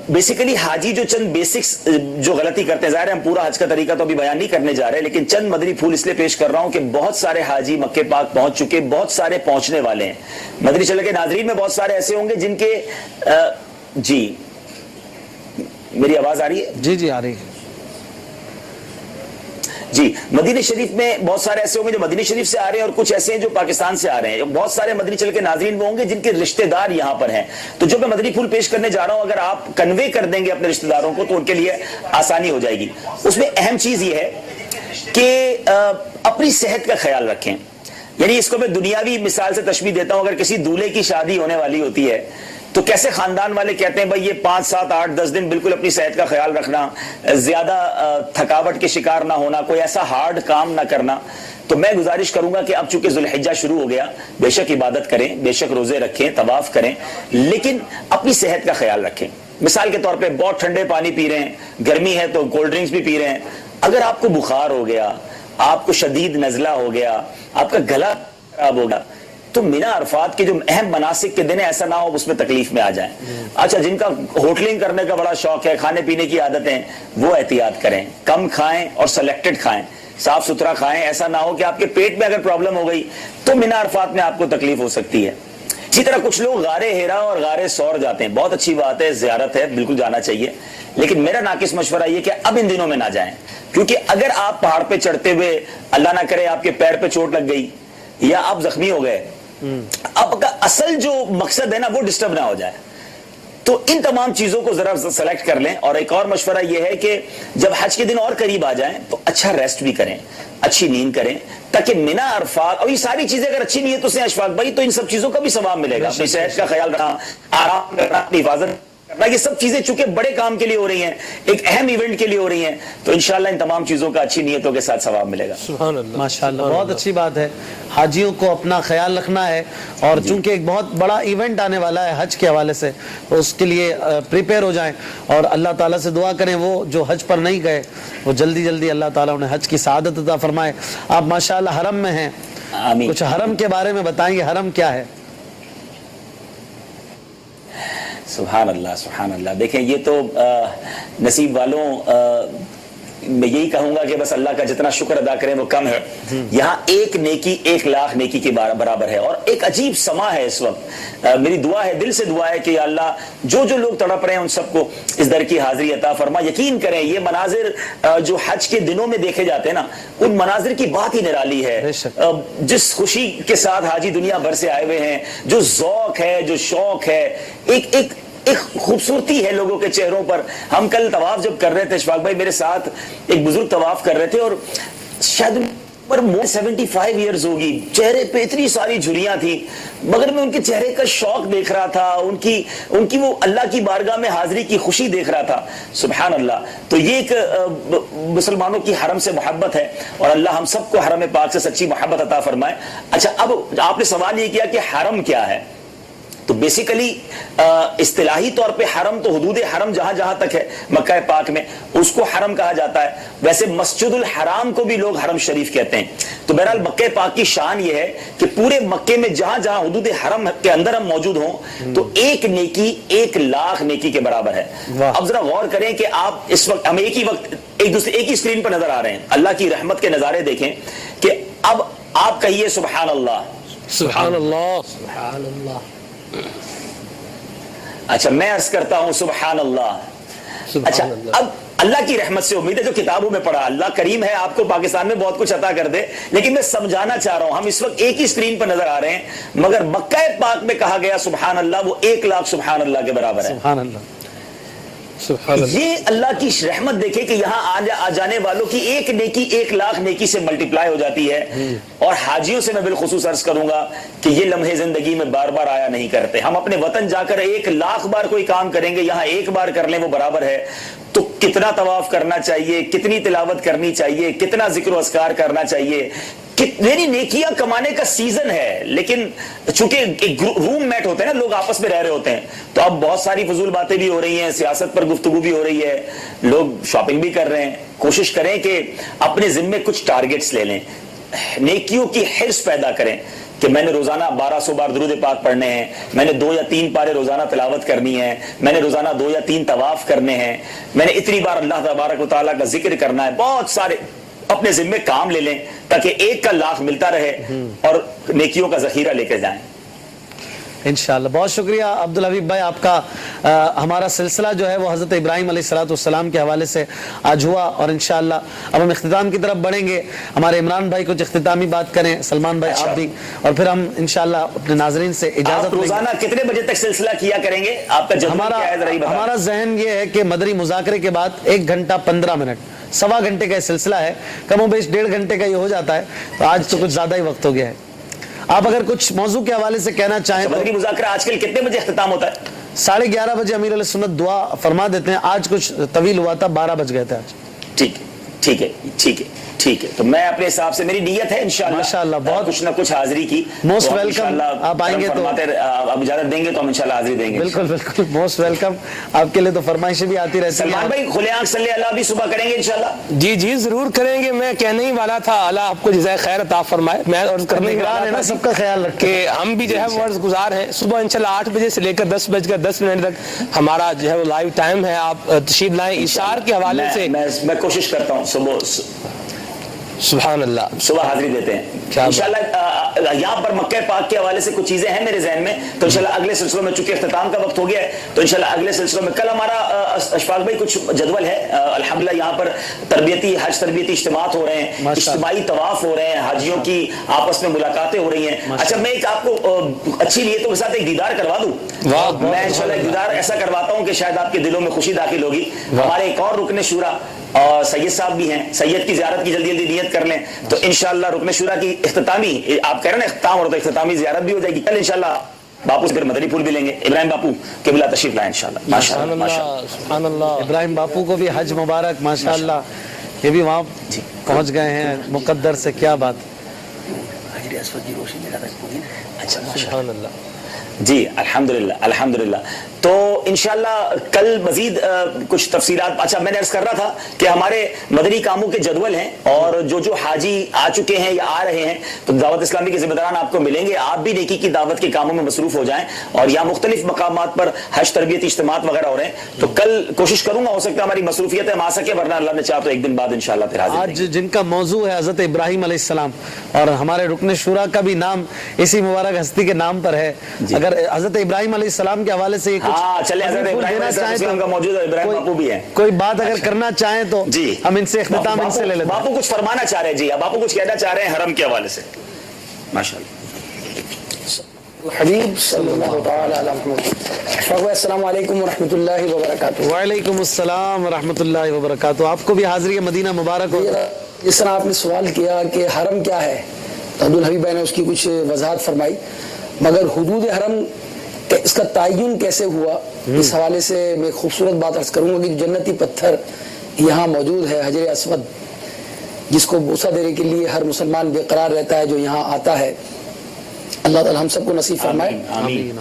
بیسیکلی حاجی جو چند بیسکس جو غلطی کرتے ہیں, ظاہر ہے ہم پورا حج کا طریقہ تو ابھی بیان نہیں کرنے جا رہے, لیکن چند مدنی پھول اس لیے پیش کر رہا ہوں کہ بہت سارے حاجی مکہ پاک پہنچ چکے, بہت سارے پہنچنے والے ہیں. مدنی چینل کے ناظرین میں بہت سارے ایسے ہوں گے جن کے جی میری آواز آ رہی ہے؟ جی جی آ رہی ہے. جی, مدینہ شریف میں بہت سارے ایسے ہوں گے جو مدینہ شریف سے آ رہے ہیں, اور کچھ ایسے ہیں جو پاکستان سے آ رہے ہیں. بہت سارے مدنی چینل کے ناظرین وہ ہوں گے جن کے رشتہ دار یہاں پر ہیں. تو جو میں مدنی پھول پیش کرنے جا رہا ہوں, اگر آپ کنوے کر دیں گے اپنے رشتہ داروں کو تو ان کے لیے آسانی ہو جائے گی. اس میں اہم چیز یہ ہے کہ اپنی صحت کا خیال رکھیں. یعنی اس کو میں دنیاوی مثال سے تشبیہ دیتا ہوں. اگر کسی دولہے کی شادی ہونے والی ہوتی ہے تو کیسے خاندان والے کہتے ہیں بھائی یہ 5 7 8 10 دن بالکل اپنی صحت کا خیال رکھنا, زیادہ تھکاوٹ کے شکار نہ ہونا, کوئی ایسا ہارڈ کام نہ کرنا. تو میں گزارش کروں گا کہ اب چونکہ ذوالحجہ شروع ہو گیا, بے شک عبادت کریں, بے شک روزے رکھیں, طواف کریں, لیکن اپنی صحت کا خیال رکھیں. مثال کے طور پہ بہت ٹھنڈے پانی پی رہے ہیں, گرمی ہے تو کولڈ ڈرنکس بھی پی رہے ہیں. اگر آپ کو بخار ہو گیا, آپ کو شدید نزلہ ہو گیا, آپ کا گلا خراب ہو گیا, تو منی عرفات کے جو اہم مناسک کے دن ہیں ایسا نہ ہو اس میں تکلیف میں آ جائیں. اچھا, جن کا ہوٹلنگ کرنے کا بڑا شوق ہے, کھانے پینے کی عادتیں, وہ احتیاط کریں, کم کھائیں اور سلیکٹڈ کھائیں, صاف ستھرا کھائیں. ایسا نہ ہو کہ آپ کے پیٹ میں اگر پرابلم ہو گئی تو منی عرفات میں آپ کو تکلیف ہو سکتی ہے. اسی طرح کچھ لوگ غار ہیرا اور غار سور جاتے ہیں, بہت اچھی بات ہے, زیارت ہے, بالکل جانا چاہیے, لیکن میرا ناقص مشورہ یہ کہ اب ان دنوں میں نہ جائیں. کیونکہ اگر آپ پہاڑ پہ چڑھتے ہوئے اللہ نہ کرے آپ کے پیر پہ چوٹ لگ گئی یا آپ زخمی ہو گئے, اب کا اصل جو مقصد ہے نا وہ ڈسٹرب نہ ہو جائے. تو ان تمام چیزوں کو ذرا سلیکٹ کر لیں. اور ایک اور مشورہ یہ ہے کہ جب حج کے دن اور قریب آ جائیں تو اچھا ریسٹ بھی کریں, اچھی نیند کریں, تاکہ منی عرفات اور یہ ساری چیزیں اگر اچھی نیتوں سے اشفاق بھائی تو ان سب چیزوں کا بھی ثواب ملے گا. اپنی صحت کا خیال رکھنا, آرام کرنا, اپنی حفاظت کرنا, یہ سب چیزیں چونکہ بڑے کام کے لیے ہو رہی ہیں, ایک اہم ایونٹ کے لیے ہو رہی ہیں, تو انشاءاللہ ان تمام چیزوں کا اچھی نیتوں کے ساتھ ثواب ملے گا. سبحان اللہ, ماشاءاللہ, بہت اچھی بات ہے. حاجیوں کو اپنا خیال رکھنا ہے, اور چونکہ ایک بہت بڑا ایونٹ آنے والا ہے حج کے حوالے سے, تو اس کے لیے پریپیئر ہو جائیں, اور اللہ تعالیٰ سے دعا کریں وہ جو حج پر نہیں گئے وہ جلدی جلدی اللہ تعالیٰ انہیں حج کی سعادت عطا فرمائے. آپ ماشاءاللہ حرم میں ہیں, کچھ حرم کے بارے میں بتائیں گے, حرم کیا ہے؟ سبحان اللہ, سبحان اللہ. دیکھیں یہ تو نصیب والوں, میں یہی کہوں گا کہ بس اللہ کا جتنا شکر ادا کریں وہ کم ہے. یہاں ایک نیکی 1 لاکھ نیکی کے برابر ہے, اور ایک عجیب سما ہے اس وقت. میری دعا ہے, دل سے دعا ہے کہ اللہ جو جو لوگ تڑپ رہے ہیں ان سب کو اس در کی حاضری عطا فرما. یقین کریں یہ مناظر جو حج کے دنوں میں دیکھے جاتے ہیں نا, ان مناظر کی بات ہی نرالی ہے. جس خوشی کے ساتھ حاجی دنیا بھر سے آئے ہوئے ہیں, جو ذوق ہے, جو شوق ہے, ایک خوبصورتی ہے لوگوں کے چہروں پر. ہم کل طواف جب کر رہے تھے, اشفاق بھائی میرے ساتھ ایک بزرگ طواف کر رہے تھے, اور شاید پر 75 ایئرز ہوگی, چہرے پہ اتنی ساری جھریاں تھیں, مگر میں ان کے چہرے کا شوق دیکھ رہا تھا, ان کی وہ اللہ کی بارگاہ میں حاضری کی خوشی دیکھ رہا تھا. سبحان اللہ. تو یہ ایک مسلمانوں کی حرم سے محبت ہے, اور اللہ ہم سب کو حرم پاک سے سچی محبت عطا فرمائے. اچھا, اب آپ نے سوال یہ کیا کہ حرم کیا ہے, تو بیسیکلی اصطلاحی طور پہ حرم تو حدود حرم جہاں جہاں تک ہے مکہ پاک میں اس کو حرم کہا جاتا ہے. ویسے مسجد الحرام کو بھی لوگ حرم شریف کہتے ہیں. تو بہرحال مکہ پاک کی شان یہ ہے کہ پورے مکے میں جہاں جہاں حدود حرم کے اندر ہم موجود ہوں تو ایک نیکی 1 لاکھ نیکی کے برابر ہے. اب ذرا غور کریں کہ آپ اس وقت ہم ایک ہی وقت ایک ہی اسکرین پر نظر آ رہے ہیں, اللہ کی رحمت کے نظارے دیکھیں کہ اب آپ کہیے سبحان اللہ, سبحان اللہ, سبحان اللہ. اچھا میں عرض کرتا ہوں سبحان اللہ. اچھا, اب اللہ کی رحمت سے امید ہے جو کتابوں میں پڑھا, اللہ کریم ہے آپ کو پاکستان میں بہت کچھ عطا کر دے, لیکن میں سمجھانا چاہ رہا ہوں ہم اس وقت ایک ہی اسکرین پر نظر آ رہے ہیں, مگر مکہ پاک میں کہا گیا سبحان اللہ وہ 1 لاکھ سبحان اللہ کے برابر ہے. سبحان اللہ. یہ اللہ کی رحمت دیکھے کہ یہاں آ جانے والوں کی ایک نیکی 1,00,000 نیکی سے ملٹیپلائی ہو جاتی ہے. اور حاجیوں سے میں بالخصوص عرض کروں گا کہ یہ لمحے زندگی میں بار بار آیا نہیں کرتے. ہم اپنے وطن جا کر 1,00,000 بار کوئی کام کریں گے, یہاں ایک بار کر لیں وہ برابر ہے. تو کتنا طواف کرنا چاہیے, کتنی تلاوت کرنی چاہیے, کتنا ذکر و اذکار کرنا چاہیے. میری نیکیاں کمانے کا سیزن ہے, لیکن چونکہ روم میٹ ہوتے ہیں نا, لوگ آپس میں رہ رہے ہوتے ہیں, تو اب بہت ساری فضول باتیں بھی ہو رہی ہیں, سیاست پر گفتگو بھی ہو رہی ہے, لوگ شاپنگ بھی کر رہے ہیں. کوشش کریں کہ اپنے ذمے کچھ ٹارگٹس لے لیں, نیکیوں کی حرص پیدا کریں کہ میں نے روزانہ 1200 بار درود پاک پڑھنے ہیں, میں نے 2 یا 3 پارے روزانہ تلاوت کرنی ہے, میں نے روزانہ 2 یا 3 طواف کرنے ہیں, میں نے اتنی بار اللہ تبارک و تعالیٰ کا ذکر کرنا ہے. بہت سارے اپنے ذمے کام لے لیں تاکہ 1,00,000 ملتا رہے اور نیکیوں کا ذخیرہ لے کے جائیں انشاءاللہ. بہت شکریہ عبدالحبیب بھائی, آپ کا ہمارا سلسلہ جو ہے وہ حضرت ابراہیم علیہ السلام کے حوالے سے آج ہوا, اور انشاءاللہ اب ہم اختتام کی طرف بڑھیں گے. ہمارے عمران بھائی کچھ اختتامی بات کریں, سلمان بھائی آپ بھی, اور پھر ہم انشاءاللہ اپنے ناظرین سے اجازت. روزانہ کتنے بجے تک سلسلہ کیا کریں گے آپ کا؟ ہمارا ذہن یہ ہے کہ مدری مذاکرے کے بعد 1 گھنٹہ 15 منٹ, 1.25 گھنٹے کا سلسلہ ہے, کم و بیش 1.5 گھنٹے کا یہ ہو جاتا ہے, تو آج تو کچھ زیادہ ہی وقت ہو گیا ہے. آپ اگر کچھ موضوع کے حوالے سے کہنا چاہیں تو. مدری مذاکرہ آج کل کتنے بجے اختتام ہوتا ہے؟ 11:30 بجے امیر علیہ سنت دعا فرما دیتے ہیں. آج کچھ طویل ہوا تھا, 12 بج گئے تھے آج. ٹھیک ہے, تو میں اپنے حساب سے, میری نیت ہے انشاءاللہ ماشاءاللہ بہت کچھ نہ کچھ حاضری کی. موسٹ ویلکم, آپ آئیں گے تو آپ اجازت دیں گے تو ہم انشاءاللہ حاضری دیں گے. بالکل موسٹ ویلکم. آپ کے لیے تو فرمائشیں بھی آتی رہتی ہیں. سلمان بھائی کھلے آنکھ صلی اللہ بھی صبح کریں گے انشاءاللہ؟ جی ضرور کریں گے. میں کہنے ہی والا تھا, اللہ آپ کو جزائے خیر عطا فرمائے. میں عرض کرنے والا ہے نا, سب کا خیال رکھیں کہ ہم بھی جو ہے وہ عرض گزار ہیں. صبح انشاءاللہ 8 بجے سے لے کر 10:10 تک ہمارا جو ہے وہ لائیو ٹائم ہے. آپ تشریف لائیں. اشعار کے حوالے سے میں کوشش کرتا ہوں سبحان اللہ صبح حاضری دیتے ہیں انشاءاللہ. یہاں پر مکہ پاک کے حوالے سے کچھ چیزیں ہیں میرے ذہن میں, تو انشاءاللہ اگلے سلسلوں میں, چونکہ اختتام کا وقت ہو گیا ہے, تو انشاءاللہ اگلے سلسلوں میں. کل ہمارا اشفاق بھائی کچھ جدول ہے الحمدللہ, یہاں پر حج تربیتی اجتماعات ہو رہے ہیں, اجتماعی طواف ہو رہے ہیں, حاجیوں کی آپس میں ملاسکاتیں ہو رہی ہیں. اچھا, میں ایک آپ کو اچھی نیتوں کے ساتھ ایک دیدار کروا دوں. میں انشاءاللہ ایک دیدار ایسا کرواتا ہوں کہ شاید آپ کے دلوں میں خوشی داخل ہوگی. ہمارے ایک اور رکن شورا اور سید صاحب بھی ہیں, سید کی زیارت کی جلدی نیت کر لیں, تو انشاءاللہ رکن شورا کی اختتامی, آپ کہہ رہے ہیں نا اختتام ہو رہا, تو اختتامی زیارت بھی ہو جائے گی. کل انشاءاللہ باپو سے پھر مدنی پھول بھی لیں گے. ابراہیم باپو قبلہ تشریف لائیں انشاءاللہ. سبحان اللہ. ابراہیم باپو کو بھی حج مبارک ماشاءاللہ, یہ بھی وہاں پہنچ گئے ہیں مقدر سے. کیا بات. سبحان اللہ. جی الحمدللہ. تو انشاءاللہ کل مزید کچھ تفصیلات. اچھا, میں نے عرض کر رہا تھا کہ ہمارے مدنی کاموں کے جدول ہیں, اور جو حاجی آ چکے ہیں یا آ رہے ہیں, تو دعوت اسلامی کے ذمہ داران آپ کو ملیں گے. آپ بھی نیکی کی دعوت کے کاموں میں مصروف ہو جائیں, اور یہاں مختلف مقامات پر حج تربیتی اجتماعات وغیرہ ہو رہے ہیں. تو کل کوشش کروں گا, ہو سکتا ہے ہماری مصروفیت ہم آ سکے, ورنہ اللہ نے چاہا تو ایک دن بعد انشاءاللہ پھر حاضر. آج جن کا موضوع ہے حضرت ابراہیم علیہ السلام, اور ہمارے رکن شورا کا بھی نام اسی مبارک ہستی کے نام پر ہے. اگر حضرت ابراہیم علیہ السلام کے حوالے سے کوئی بات اگر کرنا چاہیں تو ہم ان سے اختتام ان سے لے لیتے ہیں. باپو کچھ فرمانا چاہ رہے ہیں. جی باپو کچھ کہنا چاہ رہے ہیں حرم کے حوالے سے. ماشاءاللہ. حبیب صلی اللہ تعالی علیہ وسلم. السلام علیکم ورحمۃ اللہ وبرکاتہ. وعلیکم السلام ورحمۃ اللہ وبرکاتہ. آپ کو بھی حاضری مدینہ مبارک ہو. جس طرح آپ نے سوال کیا کہ حرم کیا ہے, عبدالحبیب بھائی نے اس کی کچھ وضاحت فرمائی, مگر حدود حرم اس کا تعین کیسے ہوا, اس حوالے سے میں خوبصورت بات عرض کروں گا کہ جنتی پتھر یہاں موجود ہے, حجر اسود, جس کو بوسہ دینے کے لیے ہر مسلمان بے قرار رہتا ہے جو یہاں آتا ہے. اللہ تعالی ہم سب کو نصیب فرمائے.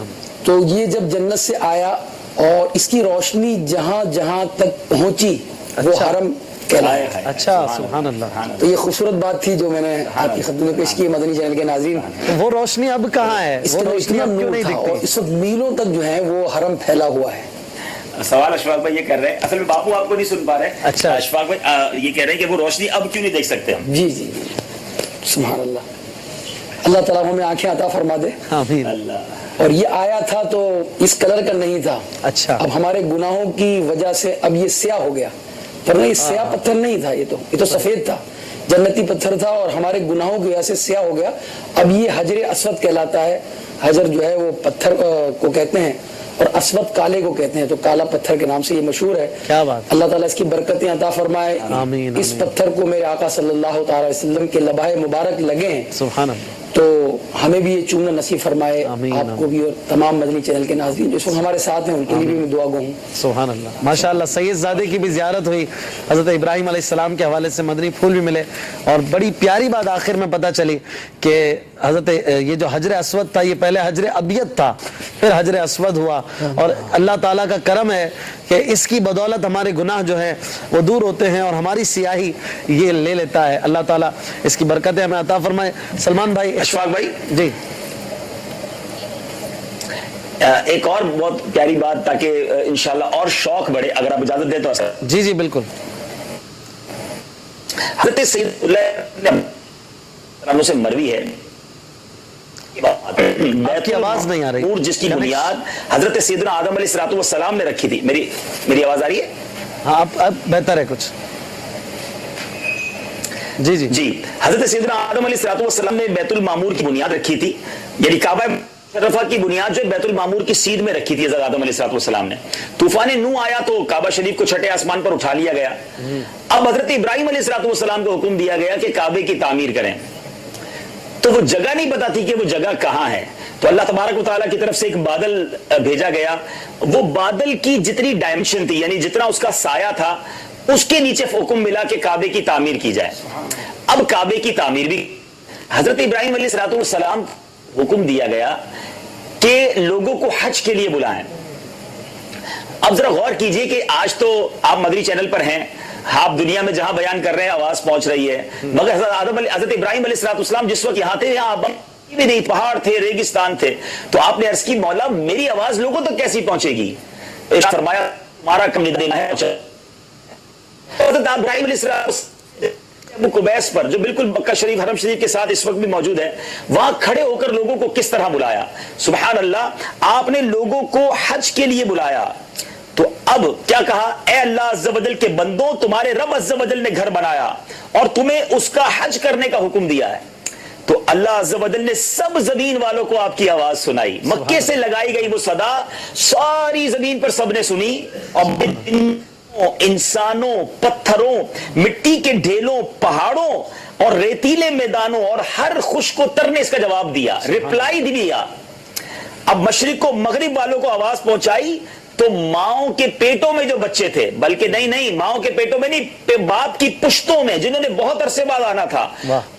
تو یہ جب جنت سے آیا اور اس کی روشنی جہاں جہاں تک پہنچی وہ حرم کہلایا. اچھا, سبحان اللہ. تو یہ خوبصورت بات تھی جو میں نے آپ کی خدمت میں پیش کی مدنی چینل کے ناظرین. وہ روشنی اب کہاں ہے؟ اس میں اتنا نور تھا, اور اس وقت میلوں تک جو ہے وہ حرم پھیلا ہوا ہے. سوال اشفاق بھائی یہ کر رہے ہیں, اصل میں باپو آپ کو نہیں سن پا رہے. اچھا, اشفاق بھائی یہ کہہ رہے ہیں کہ وہ روشنی اب کیوں نہیں دیکھ سکتے ہم؟ جی سبحان اللہ. اللہ تعالیٰ ہمیں آنکھیں عطا فرما دے. آمین. اور یہ آیا تھا تو اس کلر کا نہیں تھا. اچھا, اب ہمارے گناہوں کی وجہ سے اب یہ سیاہ ہو گیا, ورنہ یہ سیاہ پتھر نہیں تھا, یہ تو سفید تھا, جنتی پتھر تھا, اور ہمارے گناہوں کی وجہ سے سیاہ ہو گیا. اب یہ حجر اسود کہلاتا ہے. حجر جو ہے وہ پتھر کو کہتے ہیں, اور اسود کالے کو کہتے ہیں، تو کالا پتھر کے نام سے یہ مشہور ہے. کیا بات. اللہ تعالیٰ اس کی برکتیں عطا فرمائے. آمین. اس پتھر کو میرے آقا صلی اللہ تعالی وسلم کے لبائے مبارک لگے ہیں، سبحان اللہ. تو ہمیں بھی یہ چومنا نصیب فرمائے، آپ کو بھی اور تمام مدنی چینل کے ناظرین جو اس وقت ہمارے ساتھ ہیں ان کے لیے بھی میں دعا گو ہوں. سبحان اللہ. ماشاءاللہ سید زادے کی بھی زیارت ہوئی، حضرت ابراہیم علیہ السلام کے حوالے سے مدنی پھول بھی ملے، اور بڑی پیاری بات آخر میں پتہ چلی کہ حضرت یہ جو حجر اسود تھا یہ پہلے حجر ابیض تھا، پھر حجر اسود ہوا، اور اللہ تعالیٰ کا کرم ہے کہ اس کی بدولت ہمارے گناہ جو ہیں وہ دور ہوتے ہیں اور ہماری سیاہی یہ لے لیتا ہے. اللہ تعالیٰ اس کی برکتیں ہمیں عطا فرمائے. سلمان بھائی، اشفاق بھائی، جی ایک اور بہت پیاری بات تاکہ انشاءاللہ اور شوق بڑھے، اگر آپ اجازت دیں تو. جی جی بالکل. حضرت سید سے مروی ہے، آپ کی آواز نہیں آ رہی، جس کی بنیاد حضرت سیدنا آدم علیہ السلام نے رکھی تھی. میری آواز آ رہی ہے؟ ہاں اب بہتر ہے کچھ. جی جی جی. حضرت سیدنا آدم علیہ السلام نے بیت المعمور کی بنیاد رکھی تھی، یعنی کعبہ مشرفہ کی بنیاد جو بیت المعمور کی سیدھ میں رکھی تھی حضرت آدم علیہ السلام نے. طوفان نوح آیا تو کعبہ شریف کو چھٹے آسمان پر اٹھا لیا گیا. اب حضرت ابراہیم علیہ السلام کو حکم دیا گیا کہ کعبے کی تعمیر کریں، تو وہ جگہ نہیں پتا تھی کہ وہ جگہ کہاں ہے. تو اللہ تبارک و تعالیٰ کی طرف سے ایک بادل بھیجا گیا، وہ بادل کی جتنی ڈائمنشن تھی، یعنی جتنا اس کا سایہ تھا، اس کے نیچے حکم ملا کہ کعبے کی تعمیر کی جائے. اب کعبے کی تعمیر بھی حضرت ابراہیم علیہ السلام حکم دیا گیا کہ لوگوں کو حج کے لیے بلائیں. اب ذرا غور کیجئے کہ آج تو آپ مدنی چینل پر ہیں، آپ دنیا میں جہاں بیان کر رہے ہیں آواز پہنچ رہی ہے، مگر حضرت ابراہیم علیہ السلام جس وقت یہاں تھے، یہاں بھی نہیں، پہاڑ تھے، ریگستان تھے. تو آپ نے عرض کی مولا میری آواز لوگوں تک کیسی پہنچے گی؟ فرمایا تمہارا کم دینا ہے. حضرت ابراہیم علیہ السلام ابو قبیس پر جو بالکل مکہ شریف حرم شریف کے ساتھ اس وقت بھی موجود ہے، وہاں کھڑے ہو کر لوگوں کو کس طرح بلایا. سبحان اللہ، آپ نے لوگوں کو حج کے لیے بلایا. تو اب کیا کہا؟ اے اللہ عز و جل کے بندوں، تمہارے رب عز و جل نے گھر بنایا اور تمہیں اس کا حج کرنے کا حکم دیا ہے. تو اللہ عز و جل نے سب زمین والوں کو آپ کی آواز سنائی. مکے سے لگائی گئی وہ صدا ساری زمین پر سب نے سنی، اور انسانوں، پتھروں، مٹی کے ڈھیلوں، پہاڑوں اور ریتیلے میدانوں اور ہر خشک و تر نے اس کا جواب دیا، ریپلائی دیا. اب مشرق و مغرب والوں کو آواز پہنچائی تو ماؤں کے پیٹوں میں جو بچے تھے، بلکہ نہیں ماؤں کے پیٹوں میں نہیں، باپ کی پشتوں میں جنہوں نے بہت عرصے بعد آنا تھا،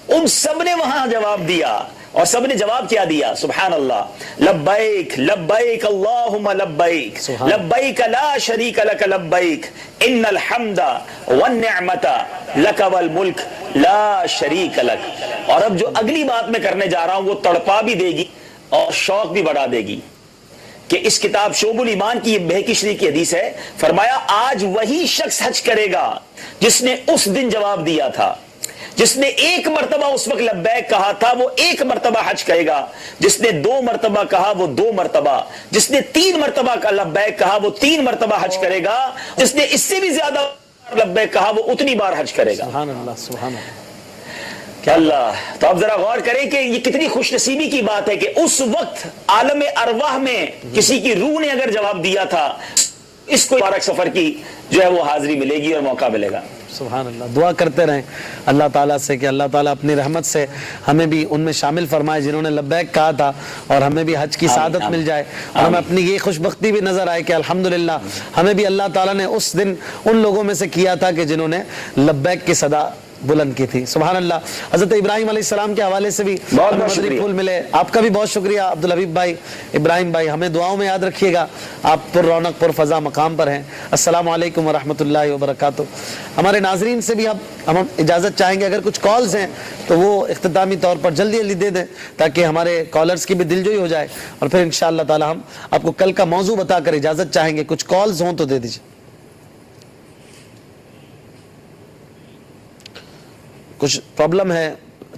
ان سب نے وہاں جواب دیا. اور سب نے جواب کیا دیا؟ سبحان اللہ، لبیک لبیک اللہم لبیک لبیک لا شریک لک لبیک ان الحمد والنعمت لک والملک لا شریک لک. اور اب جو اگلی بات میں کرنے جا رہا ہوں وہ تڑپا بھی دے گی اور شوق بھی بڑھا دے گی کہ اس کتاب شعب الایمان کی بہقی شریف کی حدیث ہے. فرمایا آج وہی شخص حج کرے گا جس نے اس دن جواب دیا تھا، جس نے ایک مرتبہ اس وقت لبیک کہا تھا وہ ایک مرتبہ حج کرے گا، جس نے 2 مرتبہ کہا وہ 2 مرتبہ، جس نے 3 مرتبہ لبیک کہا وہ 3 مرتبہ حج کرے گا، جس نے اس سے بھی زیادہ لبیک کہا وہ اتنی بار حج کرے گا. سبحان اللہ سبحان اللہ. کیا اللہ. تو اب ذرا غور کریں کہ یہ کتنی خوش نصیبی کی بات ہے کہ اس وقت عالم ارواح میں کسی کی روح نے اگر جواب دیا تھا، اس کو مبارک سفر کی جو ہے وہ حاضری ملے گی اور موقع ملے گا. سبحان اللہ. دعا کرتے رہیں اللہ تعالیٰ سے کہ اللہ تعالیٰ اپنی رحمت سے ہمیں بھی ان میں شامل فرمائے جنہوں نے لبیک کہا تھا، اور ہمیں بھی حج کی سعادت مل جائے، اور ہمیں اپنی یہ خوش بختی بھی نظر آئے کہ الحمدللہ ہمیں بھی اللہ تعالیٰ نے اس دن ان لوگوں میں سے کیا تھا کہ جنہوں نے لبیک کی صدا بلند کی تھی. سبحان اللہ. حضرت ابراہیم علیہ السلام کے حوالے سے بھی بہت پھول ملے. آپ کا بھی بہت شکریہ عبدالحبیب بھائی، ابراہیم بھائی. ہمیں دعاؤں میں یاد رکھیے گا، آپ پر رونق پر فضا مقام پر ہیں. السلام علیکم ورحمۃ اللہ وبرکاتہ. ہمارے ناظرین سے بھی ہم اجازت چاہیں گے، اگر کچھ کالز ہیں تو وہ اختتامی طور پر جلدی دے دیں تاکہ ہمارے کالرز کی بھی دلجوئی ہو جائے، اور پھر انشاءاللہ تعالی ہم آپ کو کل کا موضوع بتا کر اجازت چاہیں گے. کچھ کالز ہوں تو دے دیجیے. کچھ پرابلم ہے